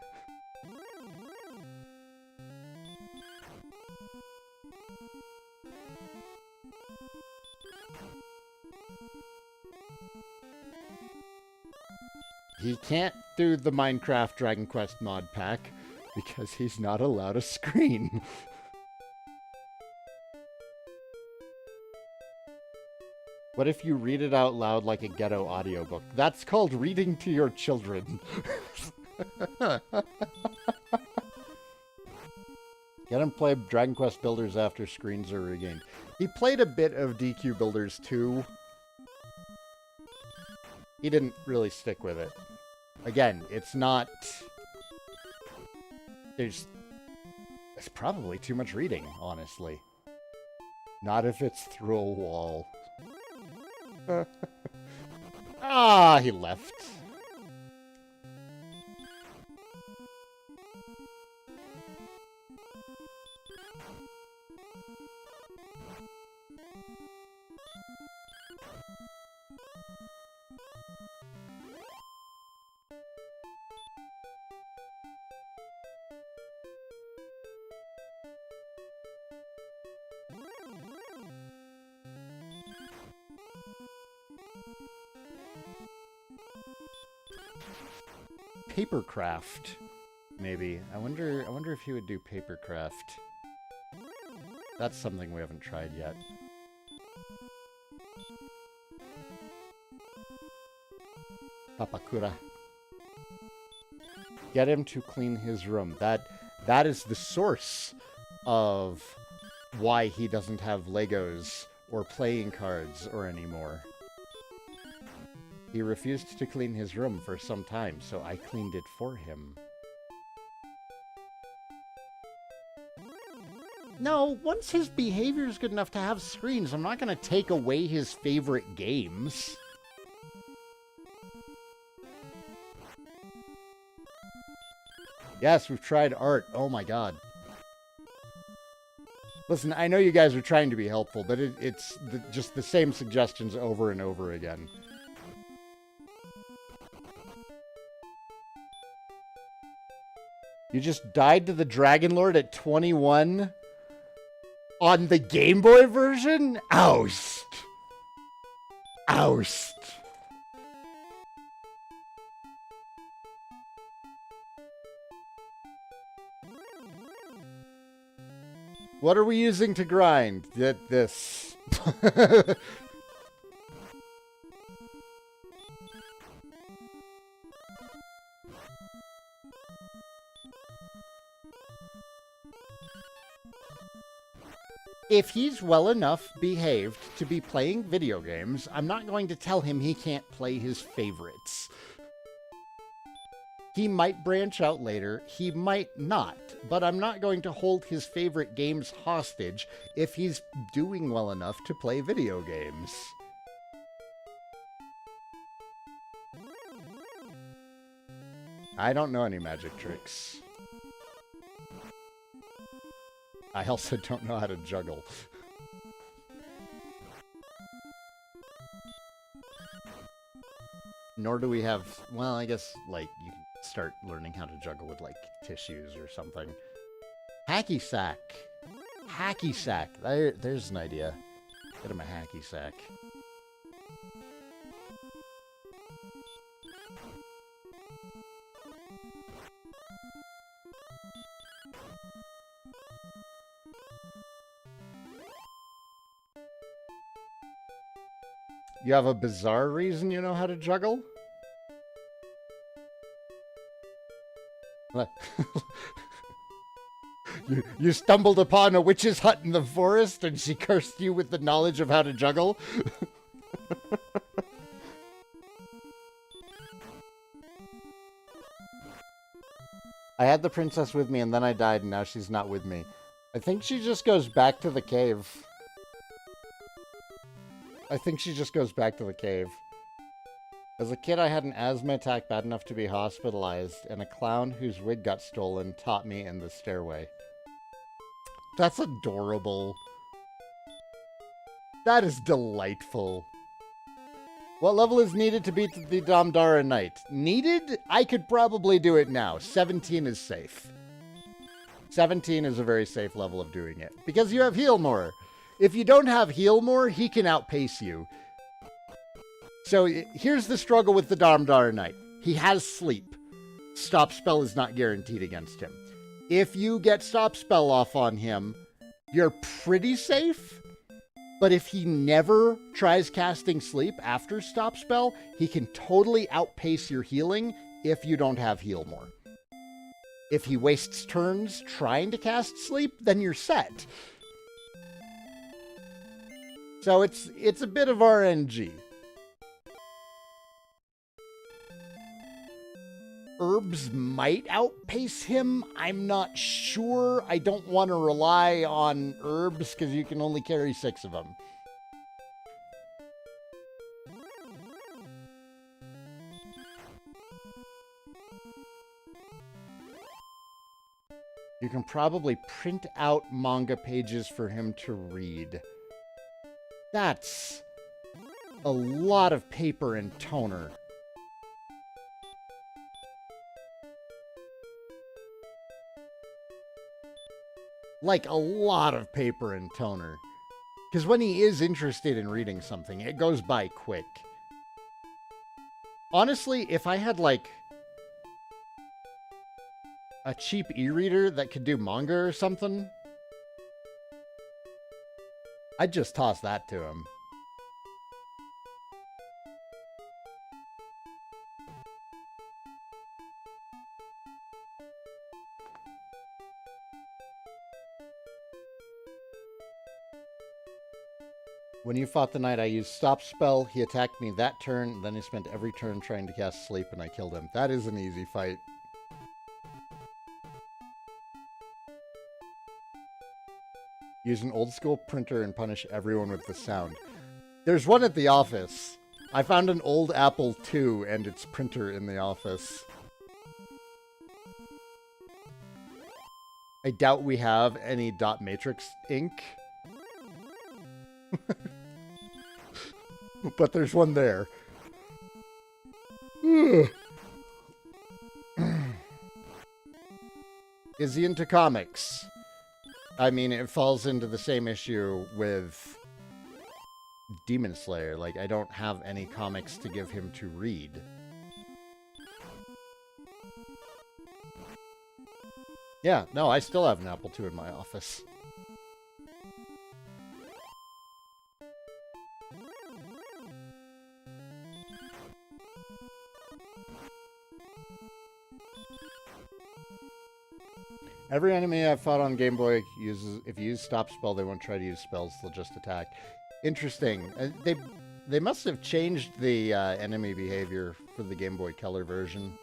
He can't do the Minecraft Dragon Quest mod pack because he's not allowed a screen. What if you read it out loud like a ghetto audiobook? That's called reading to your children. Get him play Dragon Quest Builders after screens are regained. He played a bit of DQ Builders too. He didn't really stick with it. Again, it's not... It's probably too much reading, honestly. Not if it's through a wall. Ah, he left. Papercraft, maybe. I wonder if he would do papercraft. That's something we haven't tried yet. Papakura. Get him to clean his room. That is the source of why he doesn't have Legos or playing cards or anymore. He refused to clean his room for some time, so I cleaned it for him. No, once his behavior is good enough to have screens, I'm not going to take away his favorite games. Yes, we've tried art. Oh my god. Listen, I know you guys are trying to be helpful, but it's just the same suggestions over and over again. You just died to the Dragon Lord at 21? On the Game Boy version? Oust! Oust! What are we using to grind? This. If he's well enough behaved to be playing video games, I'm not going to tell him he can't play his favorites. He might branch out later, he might not, but I'm not going to hold his favorite games hostage if he's doing well enough to play video games. I don't know any magic tricks. I also don't know how to juggle. Nor do we have... Well, I guess, like, you can start learning how to juggle with, like, tissues or something. Hacky sack. Hacky sack. There's an idea. Get him a hacky sack. You have a bizarre reason you know how to juggle? You stumbled upon a witch's hut in the forest and she cursed you with the knowledge of how to juggle? I had the princess with me and then I died and now she's not with me. I think she just goes back to the cave. As a kid, I had an asthma attack bad enough to be hospitalized, and a clown whose wig got stolen taught me in the stairway. That's adorable. That is delightful. What level is needed to beat the Damdara Knight? Needed? I could probably do it now. 17 is safe. 17 is a very safe level of doing it. Because you have Heal More. If you don't have Heal More, he can outpace you. So here's the struggle with the Damdara Knight. He has sleep. Stop spell is not guaranteed against him. If you get stop spell off on him, you're pretty safe. But if he never tries casting sleep after stop spell, he can totally outpace your healing if you don't have Heal More. If he wastes turns trying to cast sleep, then you're set. So it's a bit of RNG. Herbs might outpace him. I'm not sure. I don't want to rely on herbs because you can only carry 6 of them. You can probably print out manga pages for him to read. That's a lot of paper and toner. Like, a lot of paper and toner. Because when he is interested in reading something, it goes by quick. Honestly, if I had, like, a cheap e-reader that could do manga or something, I'd just toss that to him. When you fought the knight, I used stop spell. He attacked me that turn, then he spent every turn trying to cast sleep, and I killed him. That is an easy fight. Use an old school printer and punish everyone with the sound. There's one at the office. I found an old Apple II and its printer in the office. I doubt we have any dot matrix ink. But there's one there. Is he into comics? I mean, it falls into the same issue with Demon Slayer. Like, I don't have any comics to give him to read. Yeah, no, I still have an Apple II in my office. Every enemy I've fought on Game Boy uses, if you use stop spell, they won't try to use spells, they'll just attack. Interesting. They must have changed the enemy behavior for the Game Boy Color version.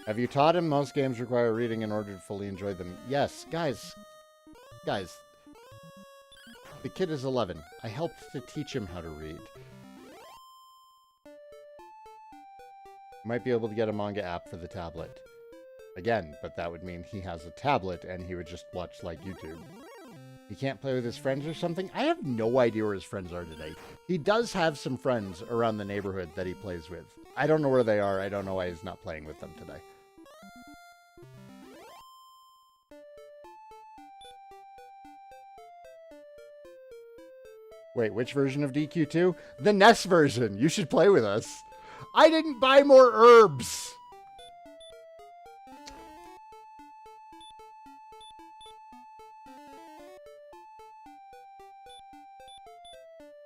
Have you taught him most games require reading in order to fully enjoy them? Yes, guys. The kid is 11. I helped to teach him how to read. Might be able to get a manga app for the tablet. Again, but that would mean he has a tablet and he would just watch, like, YouTube. He can't play with his friends or something? I have no idea where his friends are today. He does have some friends around the neighborhood that he plays with. I don't know where they are. I don't know why he's not playing with them today. Wait, which version of DQ2? The NES version. You should play with us. I didn't buy more herbs.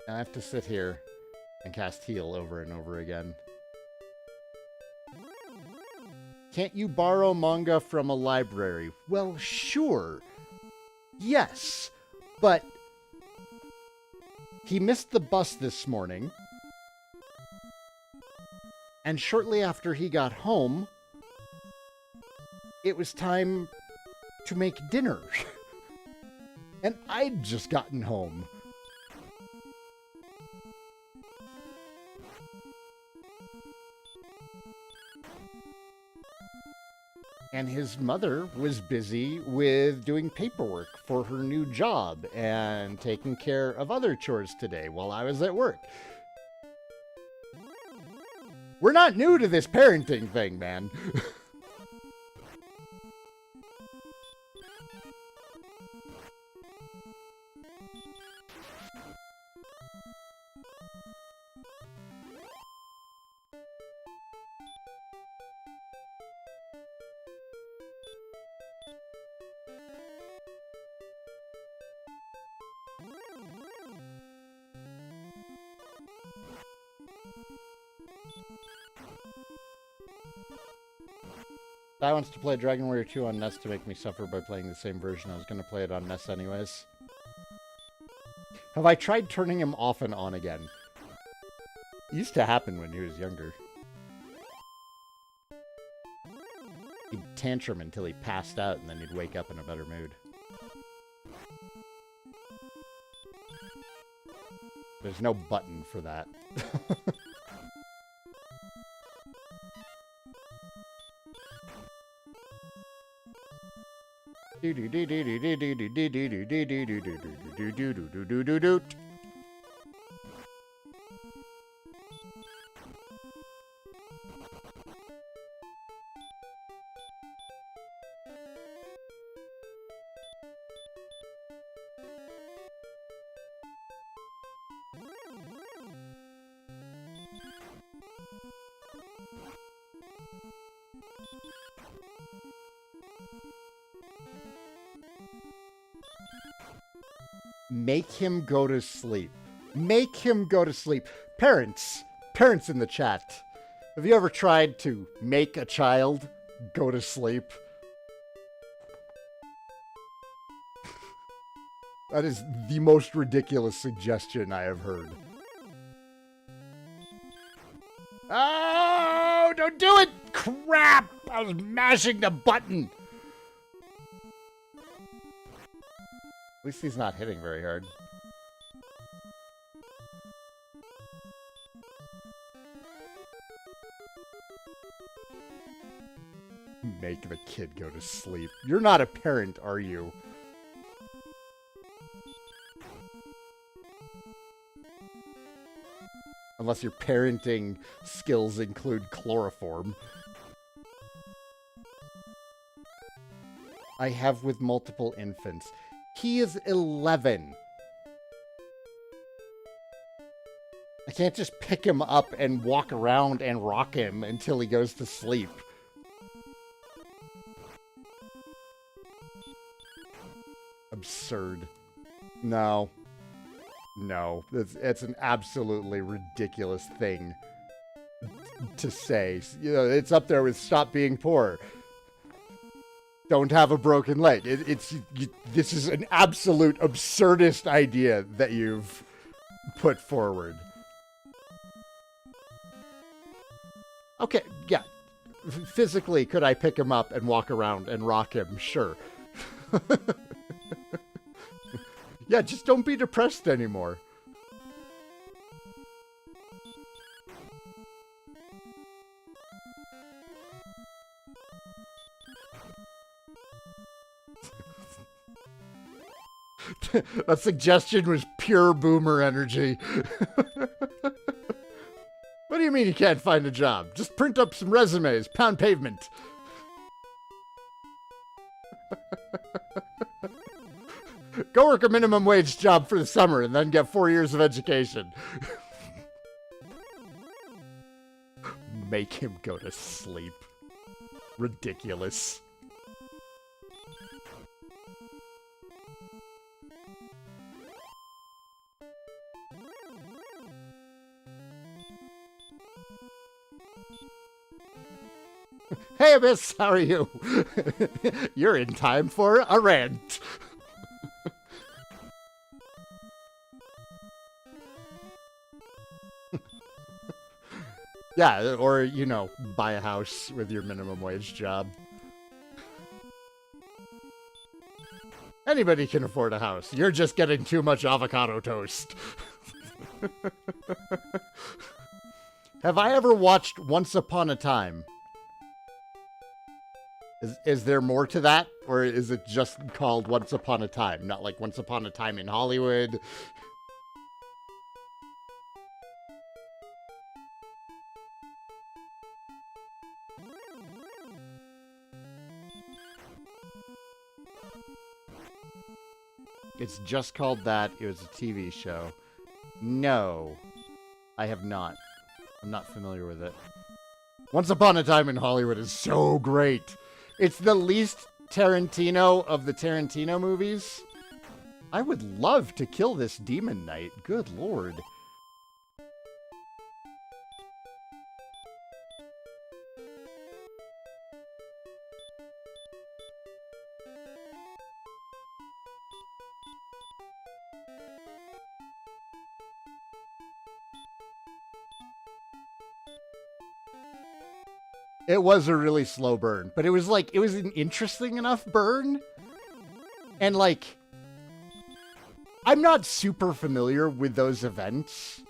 Now I have to sit here and cast heal over and over again. Can't you borrow manga from a library? Well, sure. Yes, but he missed the bus this morning. And shortly after he got home, it was time to make dinner. And I'd just gotten home. And his mother was busy with doing paperwork for her new job and taking care of other chores today while I was at work. We're not new to this parenting thing, man. Guy wants to play Dragon Warrior 2 on NES to make me suffer by playing the same version. I was going to play it on NES anyways. Have I tried turning him off and on again? It used to happen when he was younger. He'd tantrum until he passed out, and then he'd wake up in a better mood. There's no button for that. Make him go to sleep. Make him go to sleep. Parents in the chat, have you ever tried to make a child go to sleep? That is the most ridiculous suggestion I have heard. Oh, don't do it! Crap! I was mashing the button. At least he's not hitting very hard. Make the kid go to sleep. You're not a parent, are you? Unless your parenting skills include chloroform. I have with multiple infants. He is 11. I can't just pick him up and walk around and rock him until he goes to sleep. Absurd. No. No. It's an absolutely ridiculous thing to say. You know, it's up there with stop being poor. Don't have a broken leg. This is an absolute absurdist idea that you've put forward. Okay, yeah. Physically, could I pick him up and walk around and rock him? Sure. Yeah, just don't be depressed anymore. That suggestion was pure boomer energy. What do you mean you can't find a job? Just print up some resumes, pound pavement. Go work a minimum wage job for the summer and then get 4 years of education. Make him go to sleep. Ridiculous. Hey, Abyss, how are you? You're in time for a rant. Yeah, or, you know, buy a house with your minimum wage job. Anybody can afford a house. You're just getting too much avocado toast. Have I ever watched Once Upon a Time? Is there more to that? Or is it just called Once Upon a Time? Not like Once Upon a Time in Hollywood? It's just called that. It was a TV show. No, I have not. I'm not familiar with it. Once Upon a Time in Hollywood is so great. It's the least Tarantino of the Tarantino movies. I would love to kill this demon knight. Good lord. It was a really slow burn, but it was like, it was an interesting enough burn. And like, I'm not super familiar with those events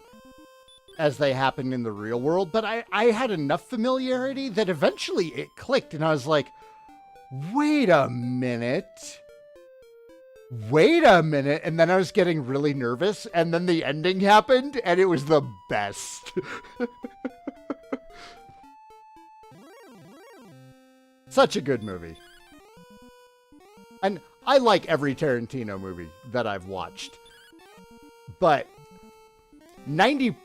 as they happened in the real world, but I had enough familiarity that eventually it clicked and I was like, wait a minute. Wait a minute. And then I was getting really nervous and then the ending happened and it was the best. Such a good movie. And I like every Tarantino movie that I've watched. But 95%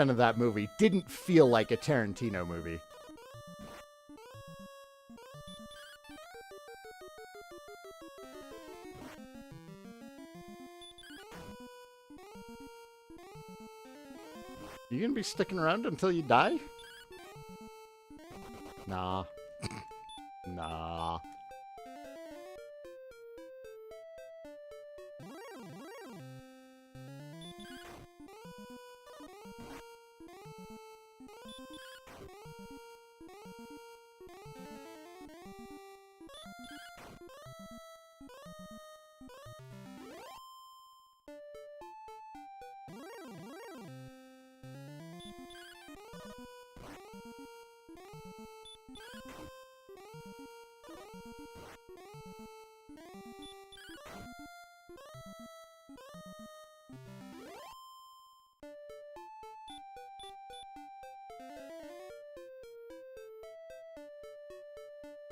of that movie didn't feel like a Tarantino movie. You gonna be sticking around until you die? Nah. Nah.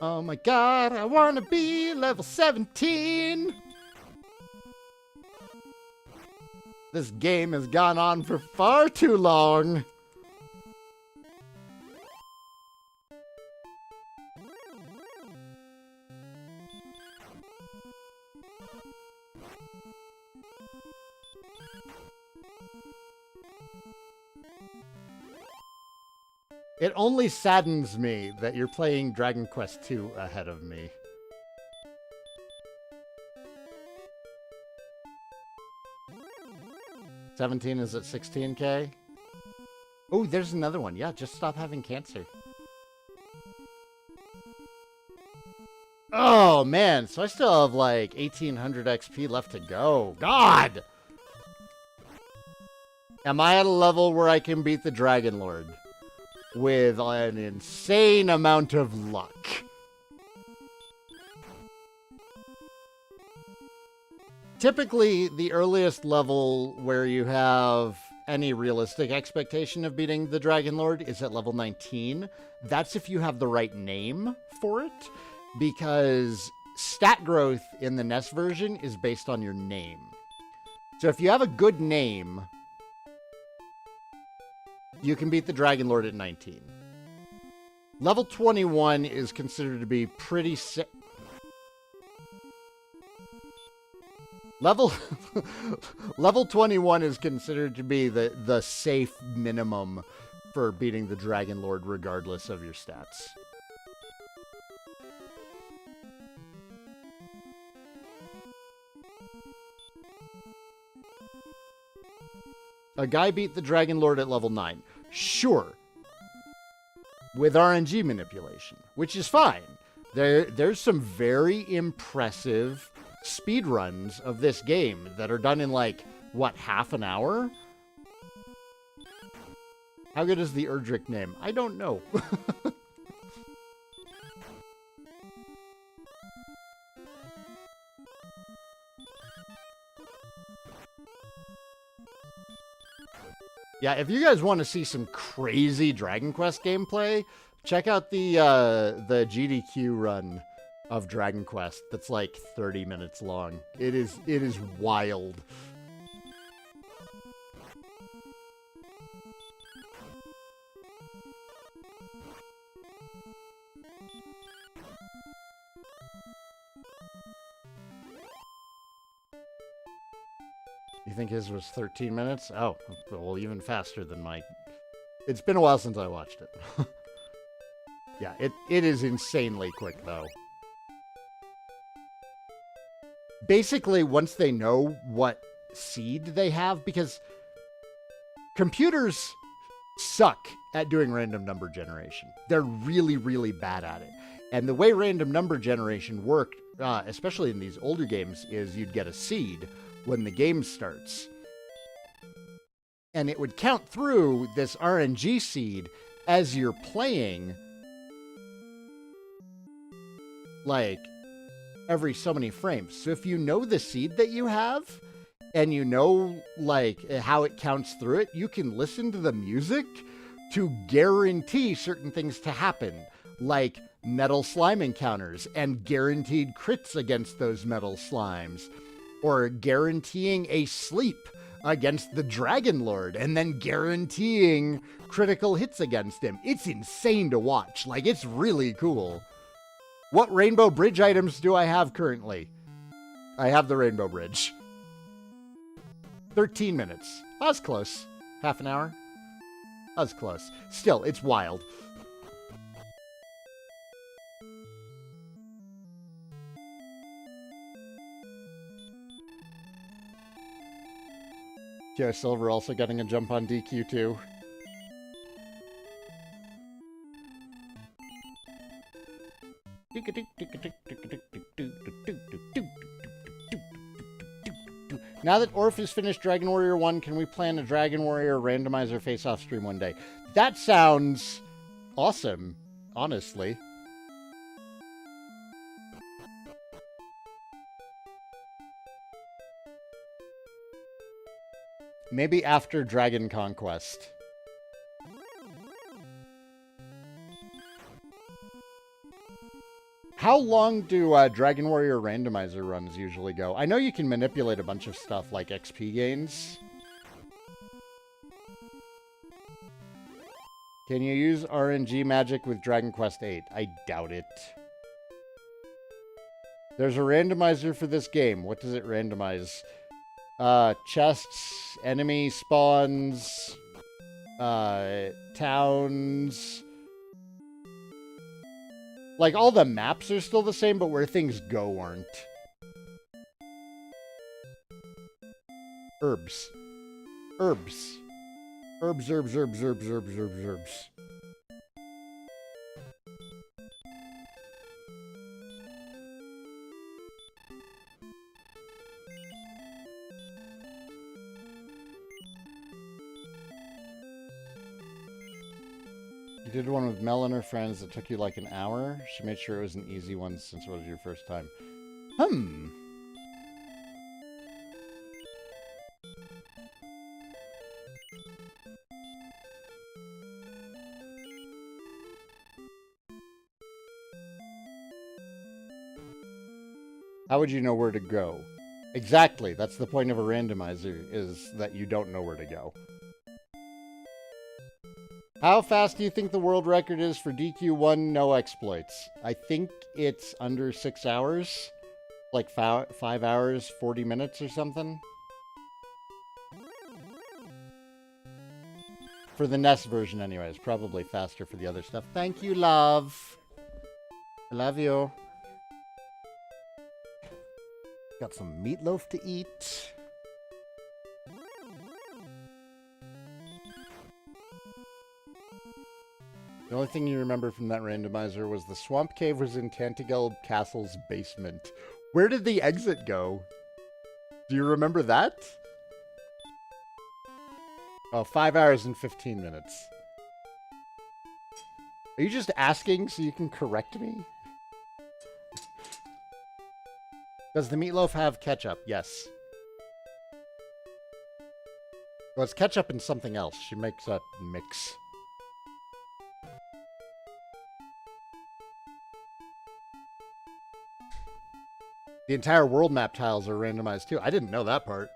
Oh my god, I wanna be level 17! This game has gone on for far too long! It only saddens me that you're playing Dragon Quest II ahead of me. $17 is at 16K? Oh, there's another one. Yeah, just stop having cancer. Oh, man. So I still have like 1800 XP left to go. God! Am I at a level where I can beat the Dragon Lord? With an insane amount of luck. Typically, the earliest level where you have any realistic expectation of beating the Dragon Lord is at level 19. That's if you have the right name for it, because stat growth in the NES version is based on your name. So if you have a good name, you can beat the Dragon Lord at 19. Level 21 is considered to be pretty Level 21 is considered to be the safe minimum for beating the Dragon Lord regardless of your stats. A guy beat the Dragon Lord at level 9. Sure. With RNG manipulation, which is fine. There's some very impressive speedruns of this game that are done in like, what, half an hour? How good is the Erdrick name? I don't know. Yeah, if you guys want to see some crazy Dragon Quest gameplay, check out the GDQ run of Dragon Quest that's like 30 minutes long. It is wild. You think his was 13 minutes? Oh, well, even faster than my... It's been a while since I watched it. Yeah, it is insanely quick, though. Basically, once they know what seed they have, because computers suck at doing random number generation. They're really, really bad at it. And the way random number generation worked, especially in these older games, is you'd get a seed when the game starts. And it would count through this RNG seed as you're playing, like, every so many frames. So if you know the seed that you have, and you know, like, how it counts through it, you can listen to the music to guarantee certain things to happen, like metal slime encounters and guaranteed crits against those metal slimes, or guaranteeing a sleep against the Dragon Lord, and then guaranteeing critical hits against him. It's insane to watch. Like, it's really cool. What Rainbow Bridge items do I have currently? I have the Rainbow Bridge. 13 minutes. That was close. Half an hour? That was close. Still, it's wild. Joe Silver also getting a jump on DQ too. Now that Orph has finished Dragon Warrior 1, can we plan a Dragon Warrior randomizer face-off stream one day? That sounds awesome, honestly. Maybe after Dragon Conquest. How long do Dragon Warrior randomizer runs usually go? I know you can manipulate a bunch of stuff like XP gains. Can you use RNG magic with Dragon Quest VIII? I doubt it. There's a randomizer for this game. What does it randomize? Chests, enemy spawns, towns. Like, all the maps are still the same, but where things go aren't. Herbs. Herbs. Herbs, herbs, herbs, herbs, herbs, herbs, herbs. You did one with Mel and her friends that took you like an hour. She made sure it was an easy one since it was your first time. How would you know where to go? Exactly. That's the point of a randomizer, is that you don't know where to go. How fast do you think the world record is for DQ1 no exploits? I think it's under 6 hours. Like 5 hours, 40 minutes or something. For the NES version anyways. Probably faster for the other stuff. Thank you, love. I love you. Got some meatloaf to eat. The only thing you remember from that randomizer was the swamp cave was in Tantegel Castle's basement. Where did the exit go? Do you remember that? Oh, 5 hours and 15 minutes. Are you just asking so you can correct me? Does the meatloaf have ketchup? Yes. Well, it's ketchup and something else. She makes a mix. The entire world map tiles are randomized too. I didn't know that part.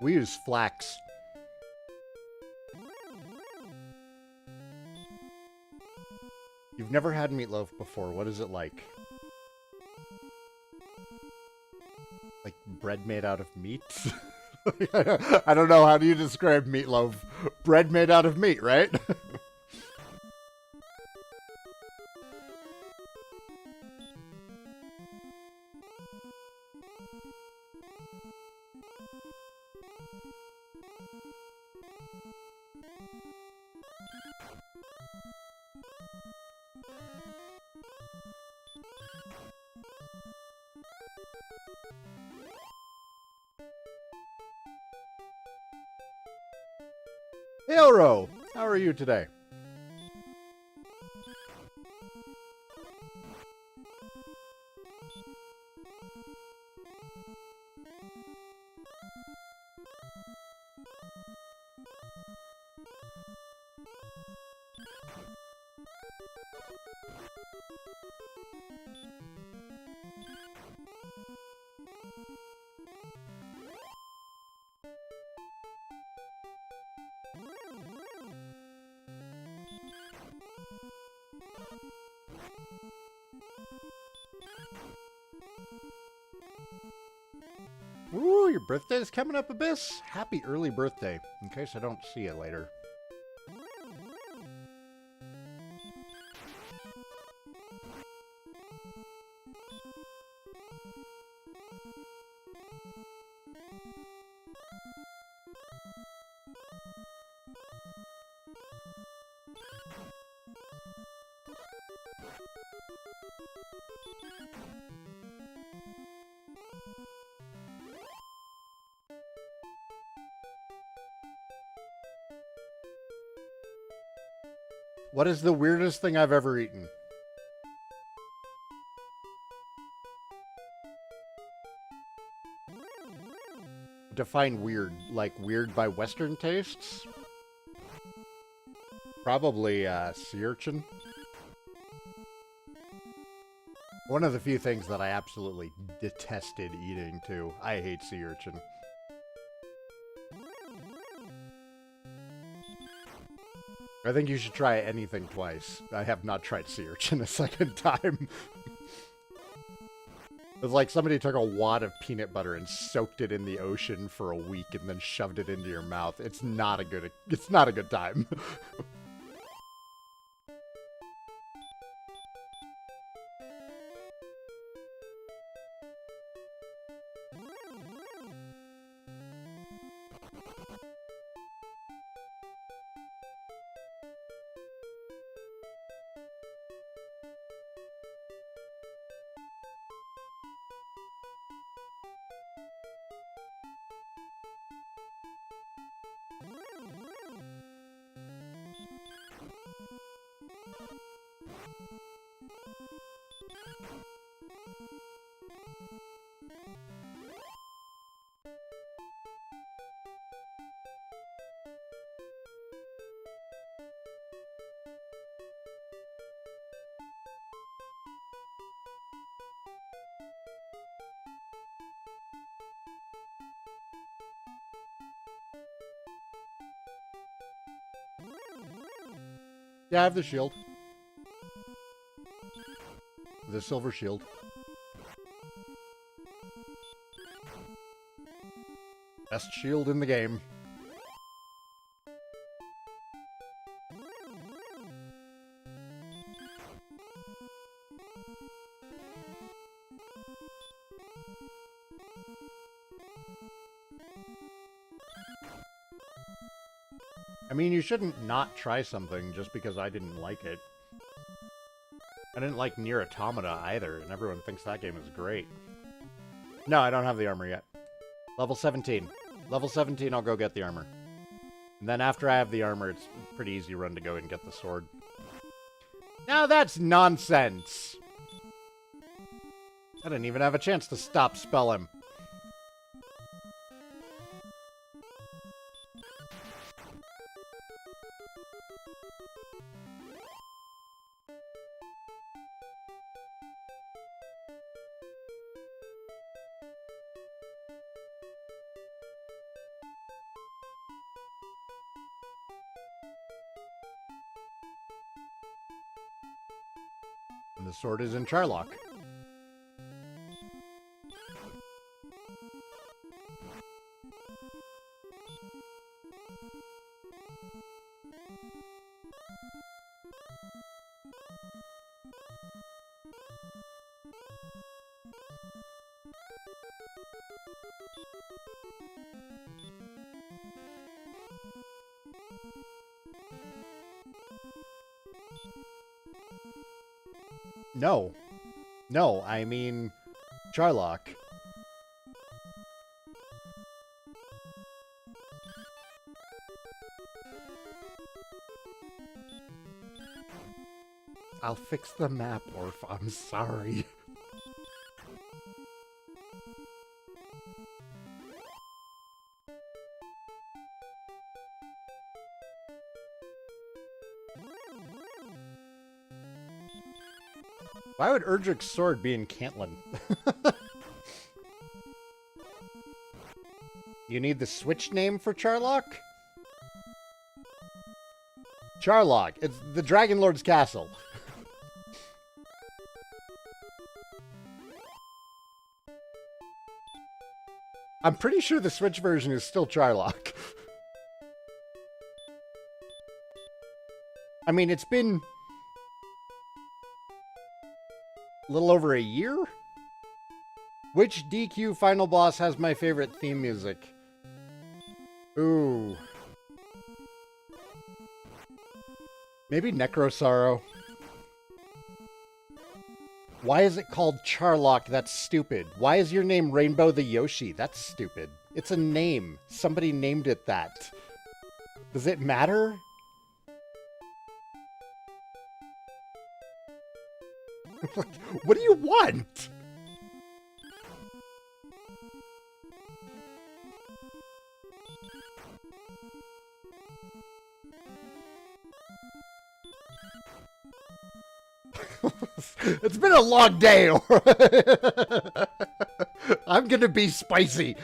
We use flax. You've never had meatloaf before. What is it like? Like bread made out of meat? I don't know. How do you describe meatloaf? Bread made out of meat, right? Hey, Oro! How are you today? Ooh, your birthday's coming up, Abyss. Happy early birthday, in case I don't see you later. What is the weirdest thing I've ever eaten? Define weird. Like weird by Western tastes? Probably sea urchin. One of the few things that I absolutely detested eating too. I hate sea urchin. I think you should try anything twice. I have not tried sea urchin a second time. It's like somebody took a wad of peanut butter and soaked it in the ocean for a week and then shoved it into your mouth. It's not a good time. Yeah, I have the shield. The silver shield. Best shield in the game. I mean, you shouldn't not try something just because I didn't like it. I didn't like Nier Automata either, and everyone thinks that game is great. No, I don't have the armor yet. Level 17. Level 17, I'll go get the armor. And then after I have the armor, it's a pretty easy run to go and get the sword. Now that's nonsense! I didn't even have a chance to stop spell him. And the sword is in Charlock. No. No, I mean Charlock. I'll fix the map, Orf. I'm sorry. Why would Erdrick's sword be in Cantlin? You need the Switch name for Charlock? Charlock. It's the Dragon Lord's castle. I'm pretty sure the Switch version is still Charlock. I mean, it's been a little over a year? Which DQ final boss has my favorite theme music? Ooh. Maybe Necrosorrow. Why is it called Charlock? That's stupid. Why is your name Rainbow the Yoshi? That's stupid. It's a name. Somebody named it that. Does it matter? What do you want? It's been a long day. I'm gonna be spicy.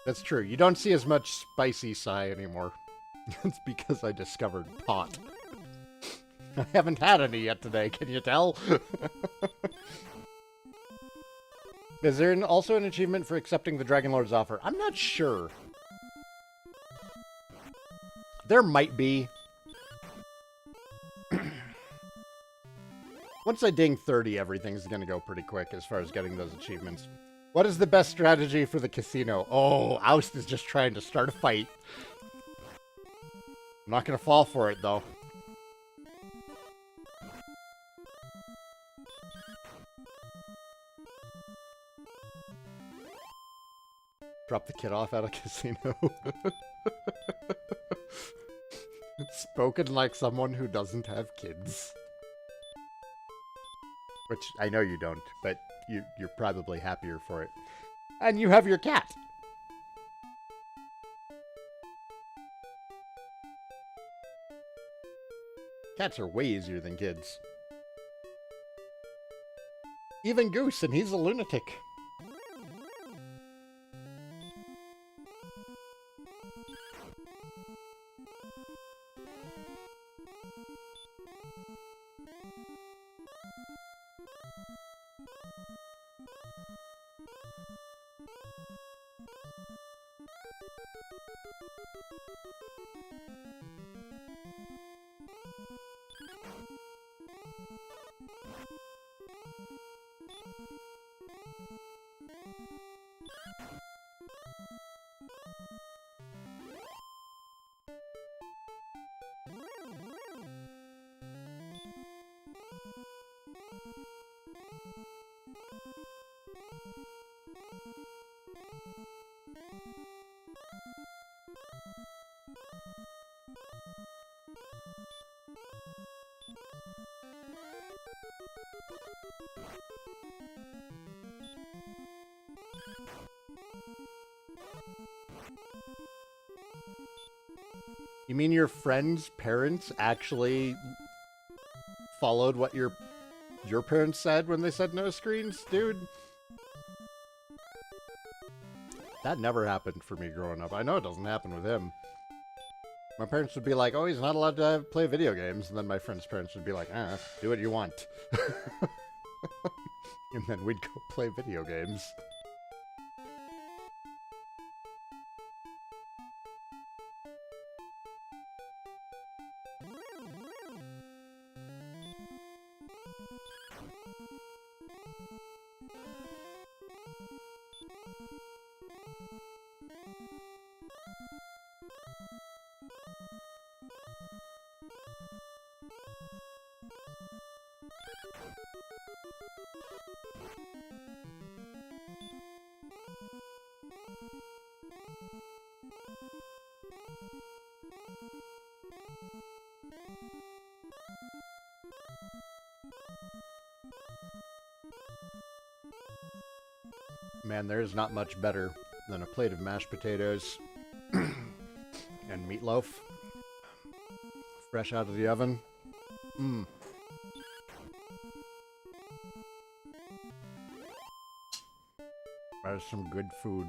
That's true. You don't see as much spicy Psy anymore. It's because I discovered pot. I haven't had any yet today, can you tell? Is there also an achievement for accepting the Dragon Lord's offer? I'm not sure. There might be. Once I ding 30, everything's gonna go pretty quick as far as getting those achievements. What is the best strategy for the casino? Oh, Oust is just trying to start a fight. I'm not gonna fall for it, though. Drop the kid off at a casino. Spoken like someone who doesn't have kids. Which, I know you don't, but you're probably happier for it. And you have your cat! Cats are way easier than kids. Even Goose, and he's a lunatic. You mean your friend's parents actually followed what your parents said when they said no screens? Dude. That never happened for me growing up. I know it doesn't happen with him. My parents would be like, oh, he's not allowed to play video games. And then my friend's parents would be like, do what you want. And then we'd go play video games. Man, there is not much better than a plate of mashed potatoes and meatloaf fresh out of the oven. Mmm. That is some good food.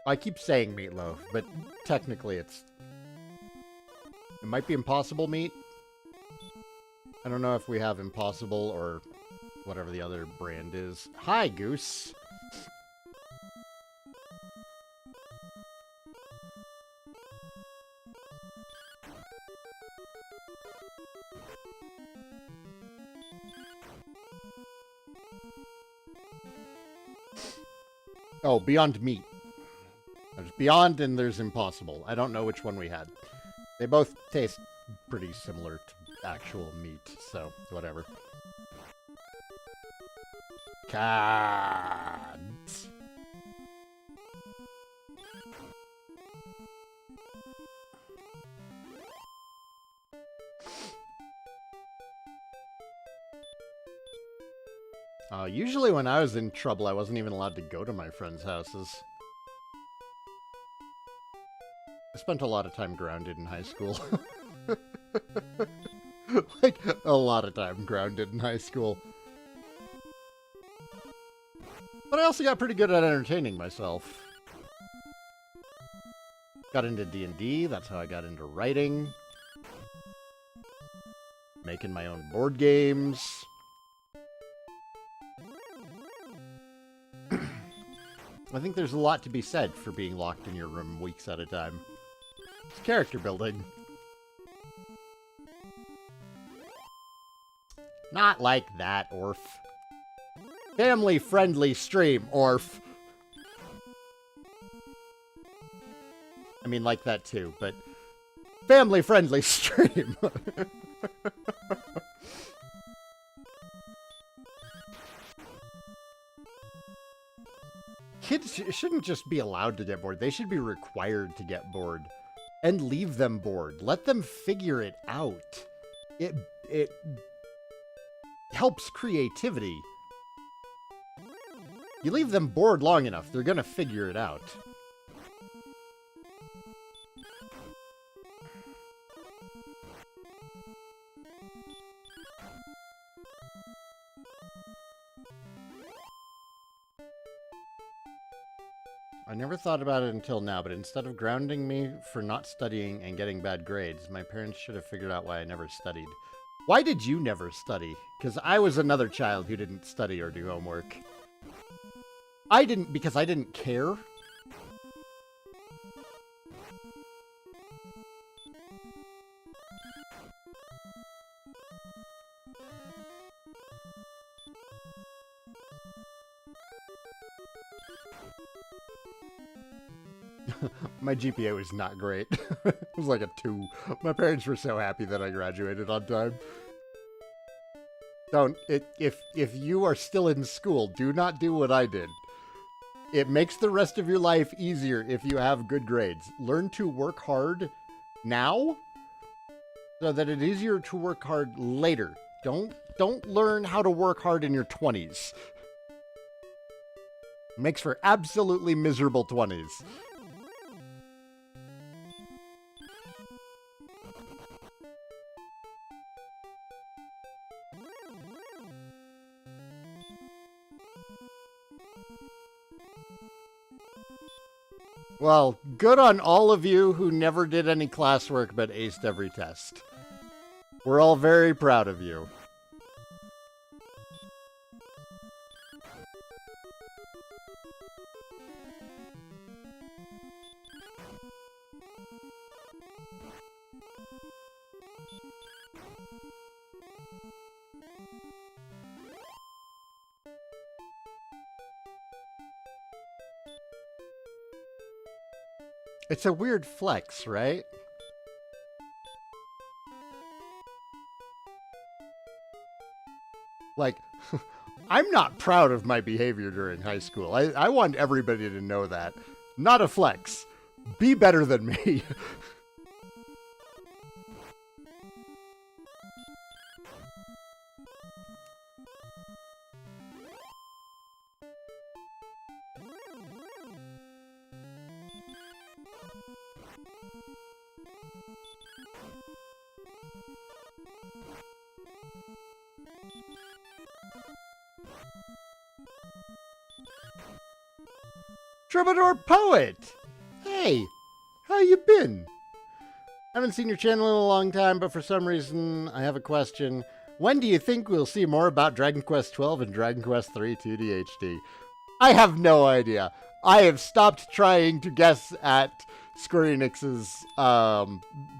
I keep saying meatloaf, but technically it might be Impossible meat. I don't know if we have Impossible or whatever the other brand is. Hi, Goose. Oh, Beyond Meat. There's Beyond and there's Impossible. I don't know which one we had. They both taste pretty similar to actual meat, so whatever. Cards. Usually when I was in trouble, I wasn't even allowed to go to my friends' houses. I spent a lot of time grounded in high school. Like, a lot of time grounded in high school. But I also got pretty good at entertaining myself. Got into D&D. That's how I got into writing. Making my own board games. I think there's a lot to be said for being locked in your room weeks at a time. It's character building. Not like that, Orf. Family-friendly stream, Orf. I mean, like that too, but family-friendly stream. Kids shouldn't just be allowed to get bored. They should be required to get bored. And leave them bored. Let them figure it out. It helps creativity. You leave them bored long enough, they're gonna figure it out. I never thought about it until now, but instead of grounding me for not studying and getting bad grades, my parents should have figured out why I never studied. Why did you never study? Because I was another child who didn't study or do homework. I didn't because I didn't care. My GPA was not great. It was like a 2. My parents were so happy that I graduated on time. If you are still in school, do not do what I did. It makes the rest of your life easier if you have good grades. Learn to work hard now so that it's easier to work hard later. Don't learn how to work hard in your 20s. Makes for absolutely miserable 20s. Well, good on all of you who never did any classwork but aced every test. We're all very proud of you. It's a weird flex, right? Like, I'm not proud of my behavior during high school. I want everybody to know that. Not a flex. Be better than me. Troubadour Poet! Hey, how you been? Haven't seen your channel in a long time, but for some reason, I have a question. When do you think we'll see more about Dragon Quest XII and Dragon Quest III 2D HD? I have no idea. I have stopped trying to guess at Square Enix's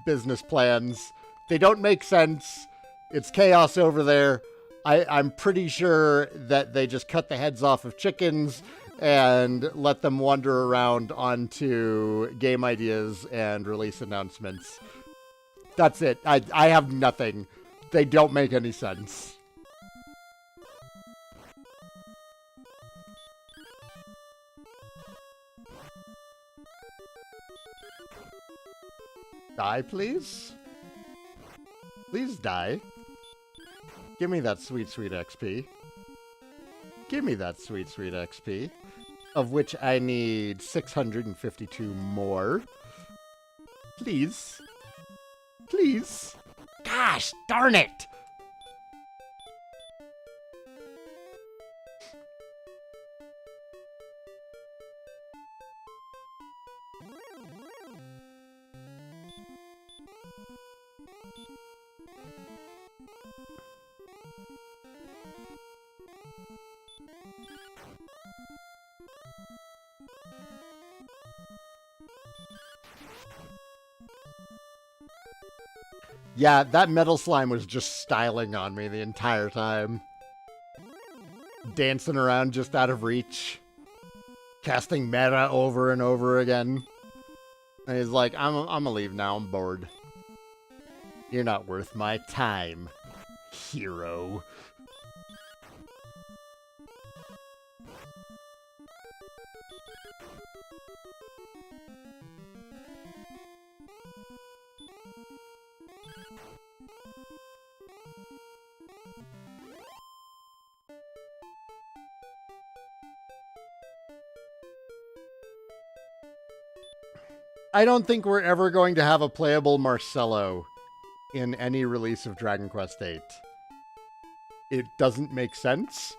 business plans. They don't make sense. It's chaos over there. I'm pretty sure that they just cut the heads off of chickens and let them wander around onto game ideas and release announcements. That's it. I have nothing. They don't make any sense. Die, please? Please die. Give me that sweet, sweet XP. Give me that sweet, sweet XP. Of which I need 652 more. Please. Please. Gosh, darn it! Yeah, that metal slime was just styling on me the entire time. Dancing around just out of reach. Casting meta over and over again. And he's like, I'm gonna leave now, I'm bored. You're not worth my time, hero. I don't think we're ever going to have a playable Marcello in any release of Dragon Quest VIII. It doesn't make sense.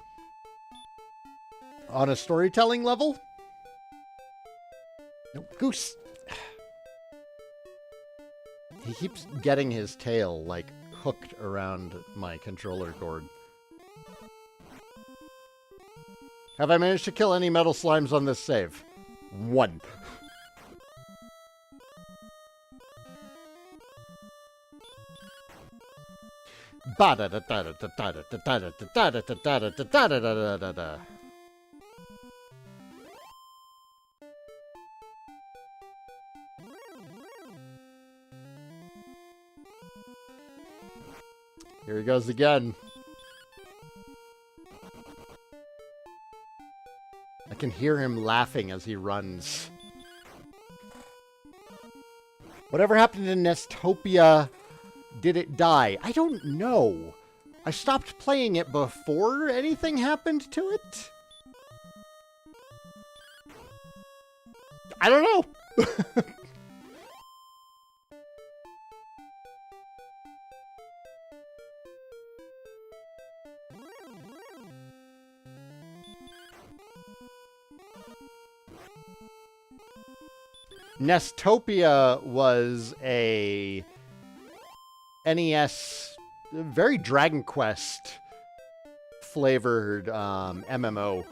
On a storytelling level? No, Goose! He keeps getting his tail, like, hooked around my controller cord. Have I managed to kill any metal slimes on this save? 1. Here he goes again. I can hear him laughing as he runs. Whatever happened to Nestopia? Did it die? I don't know. I stopped playing it before anything happened to it. I don't know. Nestopia was a NES, very Dragon Quest flavored MMO.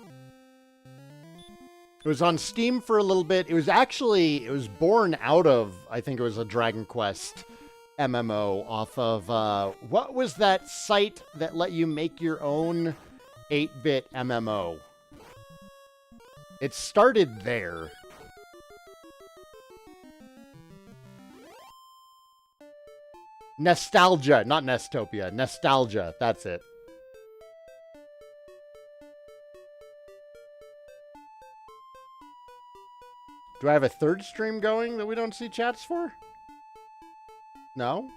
It was on Steam for a little bit. It was born out of, I think it was a Dragon Quest MMO off of, what was that site that let you make your own 8-bit MMO? It started there. Nostalgia, not Nestopia. Nostalgia, that's it. Do I have a third stream going that we don't see chats for? No?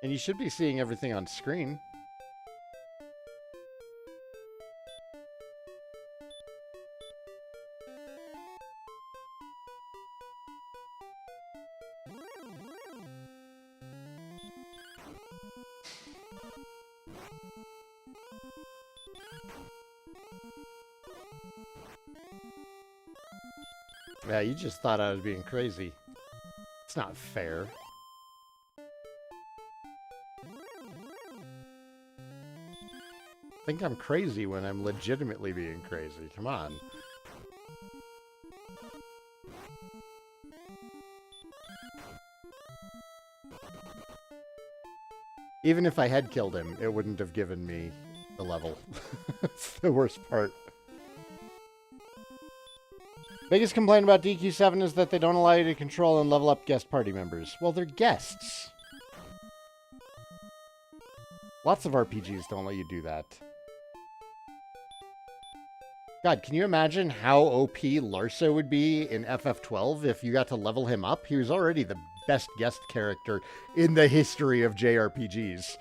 And you should be seeing everything on screen. Yeah, you just thought I was being crazy. It's not fair. I think I'm crazy when I'm legitimately being crazy. Come on. Even if I had killed him, it wouldn't have given me the level. That's the worst part. Biggest complaint about DQ7 is that they don't allow you to control and level up guest party members. Well, they're guests. Lots of RPGs don't let you do that. God, can you imagine how OP Larsa would be in FF12 if you got to level him up? He was already the best guest character in the history of JRPGs.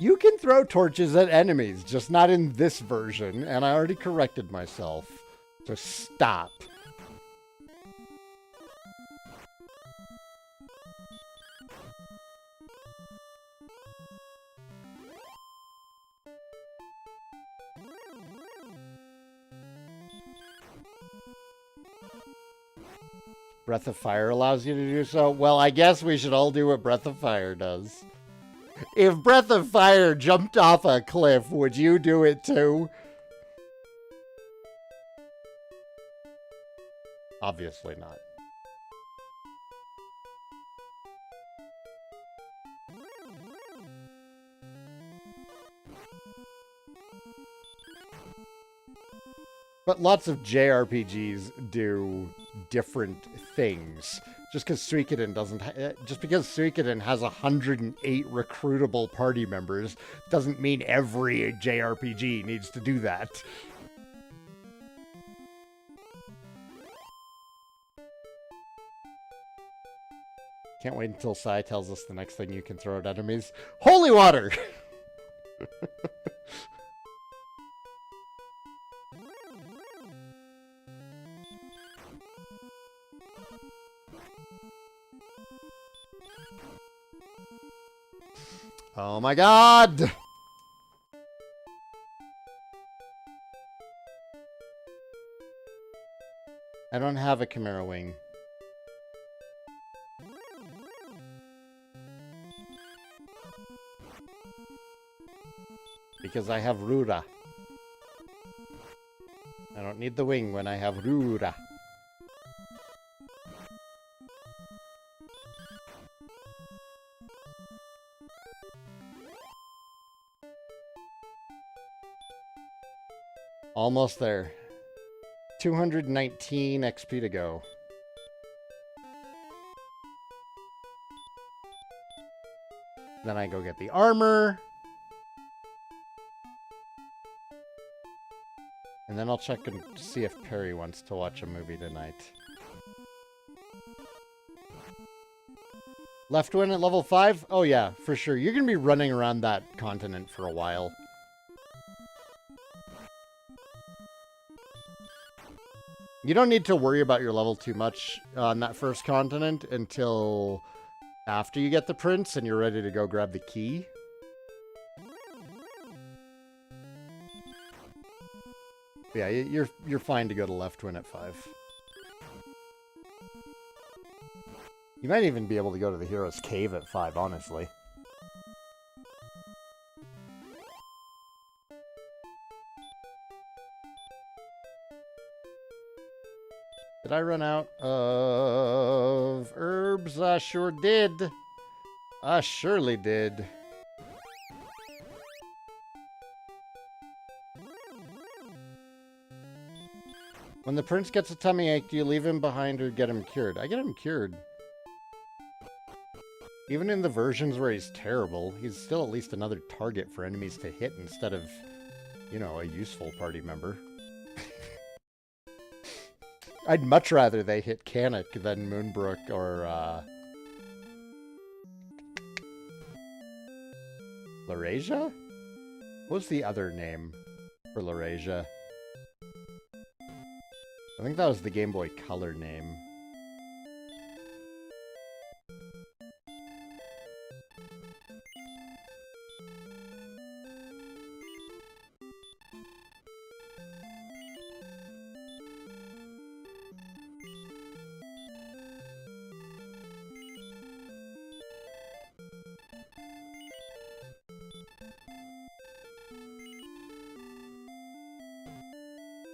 You can throw torches at enemies, just not in this version, and I already corrected myself. So stop. Breath of Fire allows you to do so? Well, I guess we should all do what Breath of Fire does. If Breath of Fire jumped off a cliff, would you do it too? Obviously not. But lots of JRPGs do different things. Just because Suikoden doesn't, just because Suikoden has 108 recruitable party members, doesn't mean every JRPG needs to do that. Can't wait until Sai tells us the next thing you can throw at enemies. Holy water! Oh my god! I don't have a Chimera Wing. Because I have Rura. I don't need the wing when I have Rura. Almost there. 219 XP to go. Then I go get the armor. And then I'll check and see if Perry wants to watch a movie tonight. Left win at level 5? Oh yeah, for sure. You're going to be running around that continent for a while. You don't need to worry about your level too much on that first continent until after you get the prince and you're ready to go grab the key. Yeah, you're fine to go to left win at 5. You might even be able to go to the hero's cave at 5, honestly. Did I run out of herbs? I sure did. I surely did. When the prince gets a tummy ache, do you leave him behind or get him cured? I get him cured. Even in the versions where he's terrible, he's still at least another target for enemies to hit instead of, you know, a useful party member. I'd much rather they hit Kanik than Moonbrook or, Laurasia? What was the other name for Laurasia? I think that was the Game Boy Color name.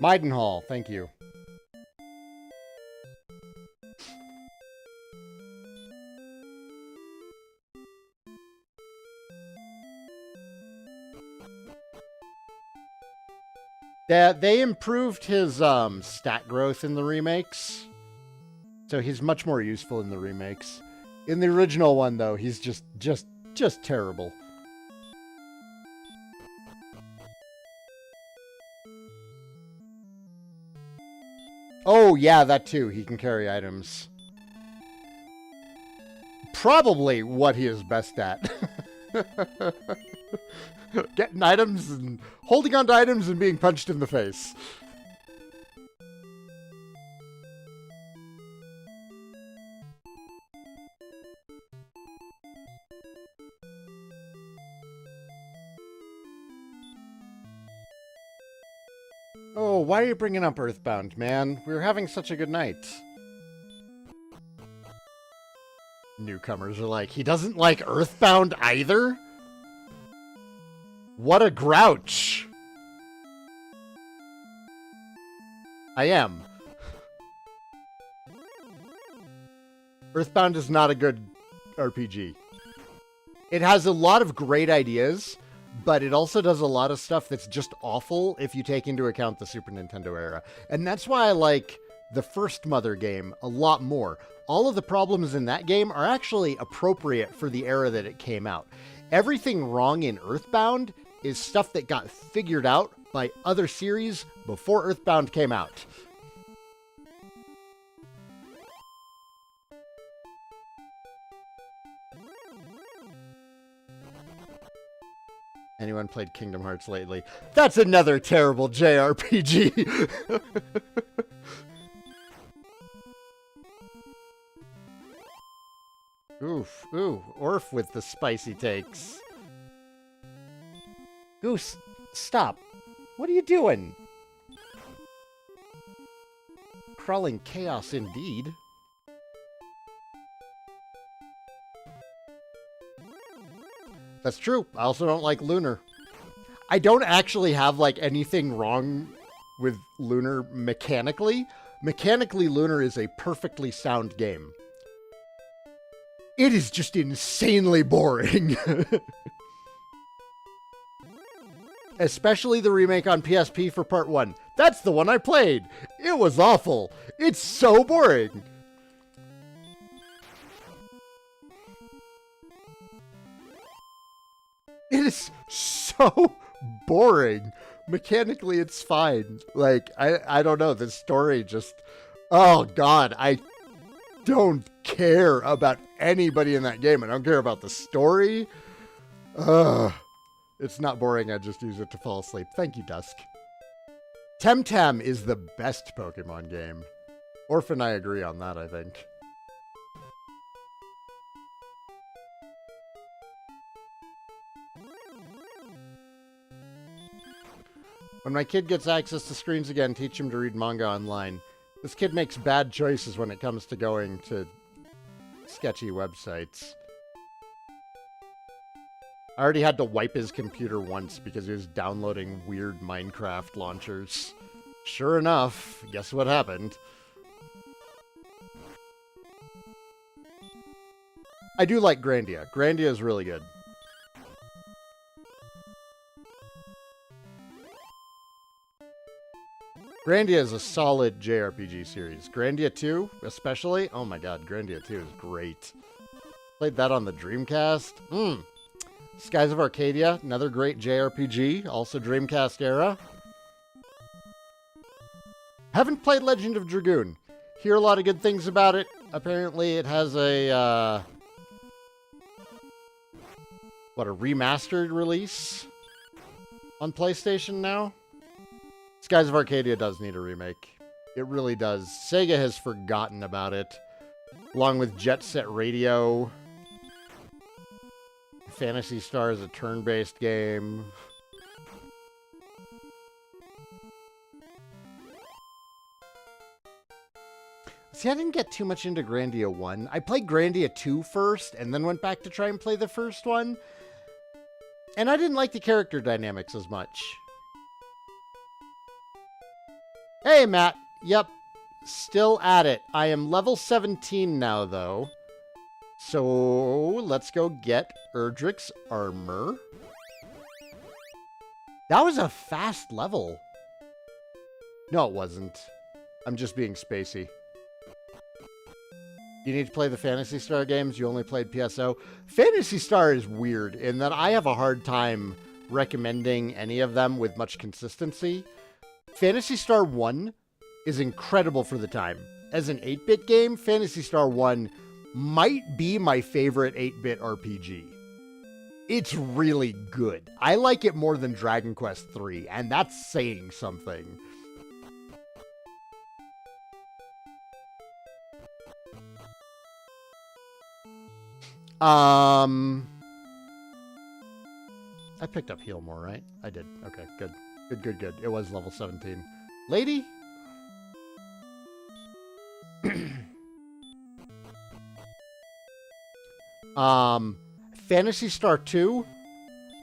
Maidenhall, thank you. They improved his stat growth in the remakes. So he's much more useful in the remakes. In the original one though, he's just terrible. Oh, yeah, that too. He can carry items. Probably what he is best at. Getting items and holding on to items and being punched in the face. Oh, why are you bringing up Earthbound, man? We were having such a good night. Newcomers are like, he doesn't like Earthbound either? What a grouch. I am. Earthbound is not a good RPG. It has a lot of great ideas, but it also does a lot of stuff that's just awful if you take into account the Super Nintendo era. And that's why I like the first Mother game a lot more. All of the problems in that game are actually appropriate for the era that it came out. Everything wrong in Earthbound is stuff that got figured out by other series before Earthbound came out. Anyone played Kingdom Hearts lately? That's another terrible JRPG. Oof, ooh, Orf with the spicy takes. Goose, stop. What are you doing? Crawling chaos indeed. That's true. I also don't like Lunar. I don't actually have, like, anything wrong with Lunar mechanically. Mechanically, Lunar is a perfectly sound game. It is just insanely boring. Especially the remake on PSP for Part 1. That's the one I played. It was awful. It's so boring. It is so boring. Mechanically, it's fine. Like, I don't know. The story just... Oh, God. I don't care about anybody in that game. I don't care about the story. Ugh. It's not boring. I just use it to fall asleep. Thank you, Dusk. Temtem is the best Pokemon game. Orph and I agree on that, I think. When my kid gets access to screens again, teach him to read manga online. This kid makes bad choices when it comes to going to sketchy websites. I already had to wipe his computer once because he was downloading weird Minecraft launchers. Sure enough, guess what happened? I do like Grandia. Grandia is really good. Grandia is a solid JRPG series. Grandia 2, especially. Oh my god, Grandia 2 is great. Played that on the Dreamcast. Skies of Arcadia, another great JRPG, also Dreamcast era. Haven't played Legend of Dragoon. Hear a lot of good things about it. Apparently it has a, a remastered release on PlayStation now? Skies of Arcadia does need a remake. It really does. Sega has forgotten about it. Along with Jet Set Radio. Phantasy Star is a turn-based game. See, I didn't get too much into Grandia 1. I played Grandia 2 first, and then went back to try and play the first one. And I didn't like the character dynamics as much. Hey, Matt. Yep. Still at it. I am level 17 now, though. So, let's go get Erdrick's armor. That was a fast level. No, it wasn't. I'm just being spacey. You need to play the Phantasy Star games? You only played PSO? Phantasy Star is weird in that I have a hard time recommending any of them with much consistency. Phantasy Star 1 is incredible for the time. As an 8-bit game, Phantasy Star 1 might be my favorite 8-bit RPG. It's really good. I like it more than Dragon Quest III, and that's saying something. I picked up Heal more, right? I did. Okay, good. Good. It was level 17. Lady? Phantasy Star 2?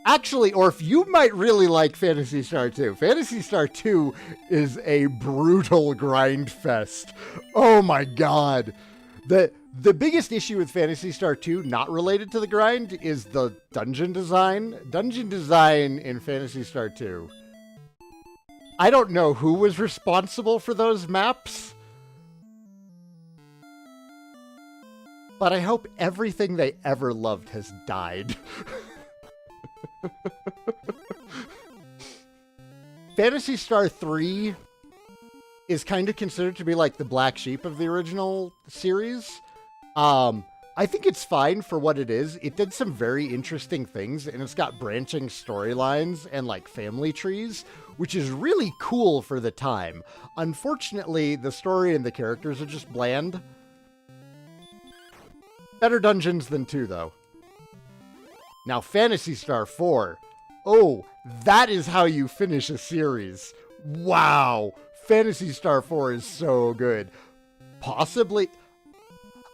Actually, Orph, you might really like Phantasy Star 2. Phantasy Star 2 is a brutal grind fest. Oh my god. The biggest issue with Phantasy Star 2, not related to the grind, is the dungeon design. Dungeon design in Phantasy Star 2. I don't know who was responsible for those maps, but I hope everything they ever loved has died. Phantasy Star 3 is kind of considered to be like the black sheep of the original series. I think it's fine for what it is. It did some very interesting things, and it's got branching storylines and like family trees, which is really cool for the time. Unfortunately, the story and the characters are just bland. Better dungeons than 2, though. Now, Phantasy Star 4. Oh, that is how you finish a series. Wow. Phantasy Star 4 is so good. Possibly...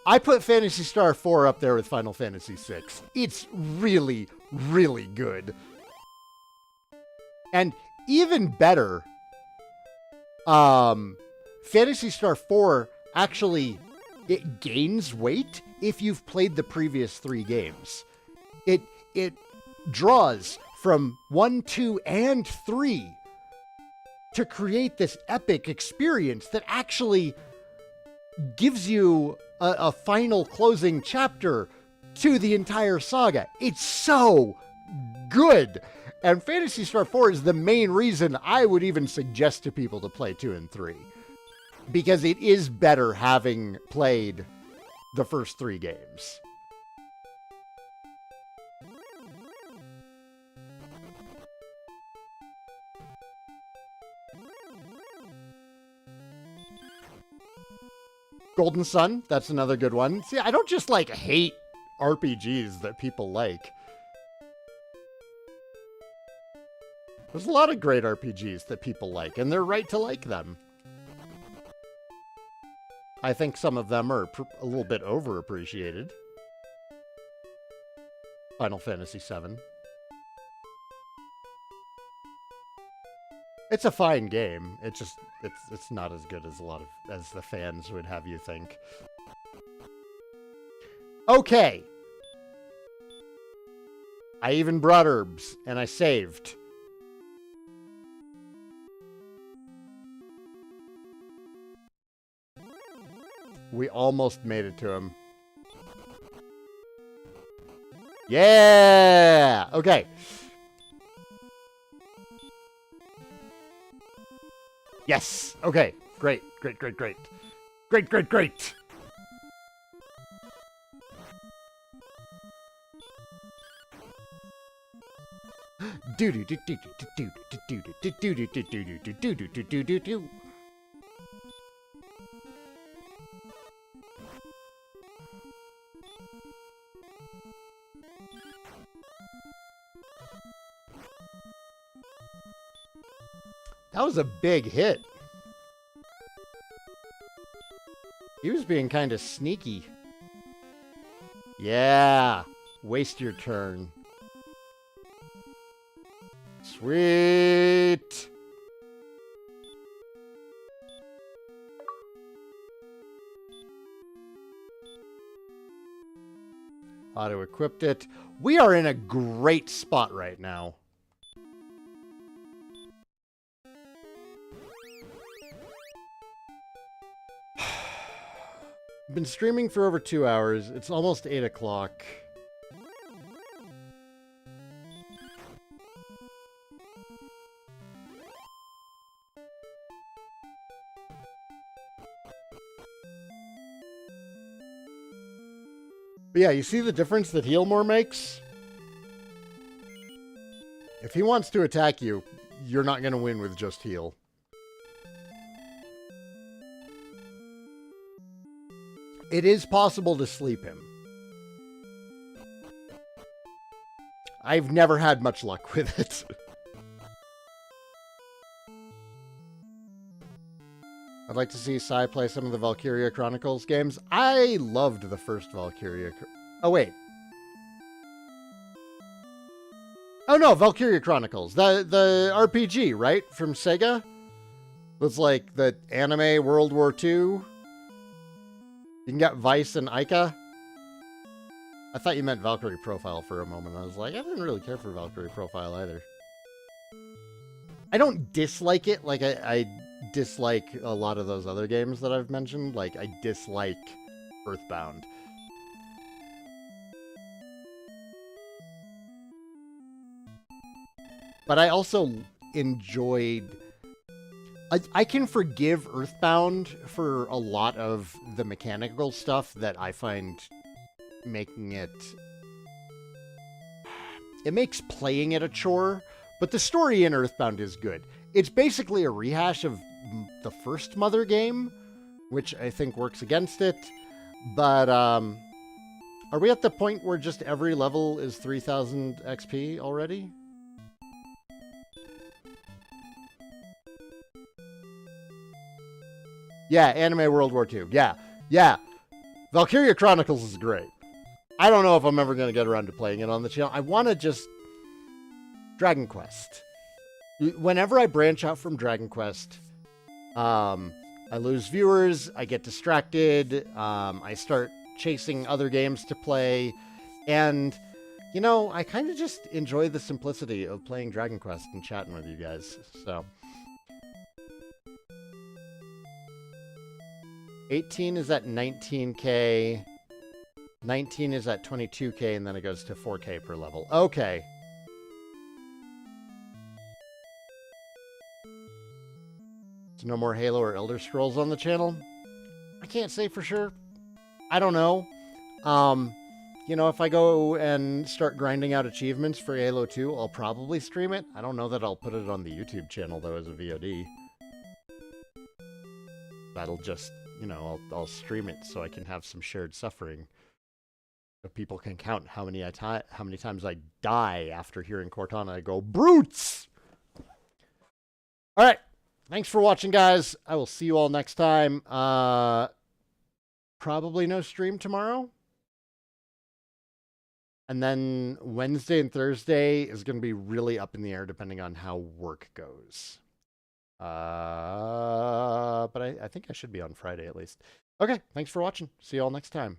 I put Phantasy Star 4 up there with Final Fantasy 6. It's really, really good. And even better, Phantasy Star 4 actually, it gains weight if you've played the previous 3 games. It draws from 1, 2, and 3 to create this epic experience that actually gives you a final closing chapter to the entire saga. It's so good. And Phantasy Star 4 is the main reason I would even suggest to people to play 2 and 3. Because it is better having played the first 3 games. Golden Sun, that's another good one. See, I don't just like hate RPGs that people like. There's a lot of great RPGs that people like, and they're right to like them. I think some of them are a little bit overappreciated. Final Fantasy VII. It's a fine game. It's not as good as as the fans would have you think. Okay. I even brought herbs and I saved. We almost made it to him. Yeah! Okay. Yes! Okay. Great. Great, great, great. Great, great, great! Do do do do do do do do do do do do do do do do do do do. That was a big hit. He was being kind of sneaky. Yeah. Waste your turn. Sweet. Auto-equipped it. We are in a great spot right now. I've been streaming for over 2 hours. It's almost 8 o'clock. But yeah, you see the difference that heal more makes? If he wants to attack you, you're not going to win with just heal. It is possible to sleep him. I've never had much luck with it. I'd like to see Sai play some of the Valkyria Chronicles games. I loved the first Valkyria. Oh, wait. Oh, no, Valkyria Chronicles. The RPG, right? From Sega? It was like the anime World War II. You can get Vice and Ica. I thought you meant Valkyrie Profile for a moment. I was like, I didn't really care for Valkyrie Profile either. I don't dislike it like I dislike a lot of those other games that I've mentioned. Like, I dislike Earthbound. But I also enjoyed... I can forgive Earthbound for a lot of the mechanical stuff that I find making it... It makes playing it a chore, but the story in Earthbound is good. It's basically a rehash of the first Mother game, which I think works against it. But, are we at the point where just every level is 3,000 XP already? Yeah, Anime World War II. Yeah. Valkyria Chronicles is great. I don't know if I'm ever going to get around to playing it on the channel. I want to just... Dragon Quest. Whenever I branch out from Dragon Quest, I lose viewers, I get distracted, I start chasing other games to play, and, you know, I kind of just enjoy the simplicity of playing Dragon Quest and chatting with you guys, so... 18 is at 19k, 19 is at 22k, and then it goes to 4k per level. Okay. So no more Halo or Elder Scrolls on the channel? I can't say for sure. I don't know. You know, if I go and start grinding out achievements for Halo 2, I'll probably stream it. I don't know that I'll put it on the YouTube channel, though, as a VOD. That'll just... You know, I'll stream it so I can have some shared suffering. So people can count how many times I die after hearing Cortana. I go, brutes! All right. Thanks for watching, guys. I will see you all next time. Probably no stream tomorrow. And then Wednesday and Thursday is going to be really up in the air depending on how work goes. But I think I should be on Friday at least. Okay, thanks for watching. See you all next time.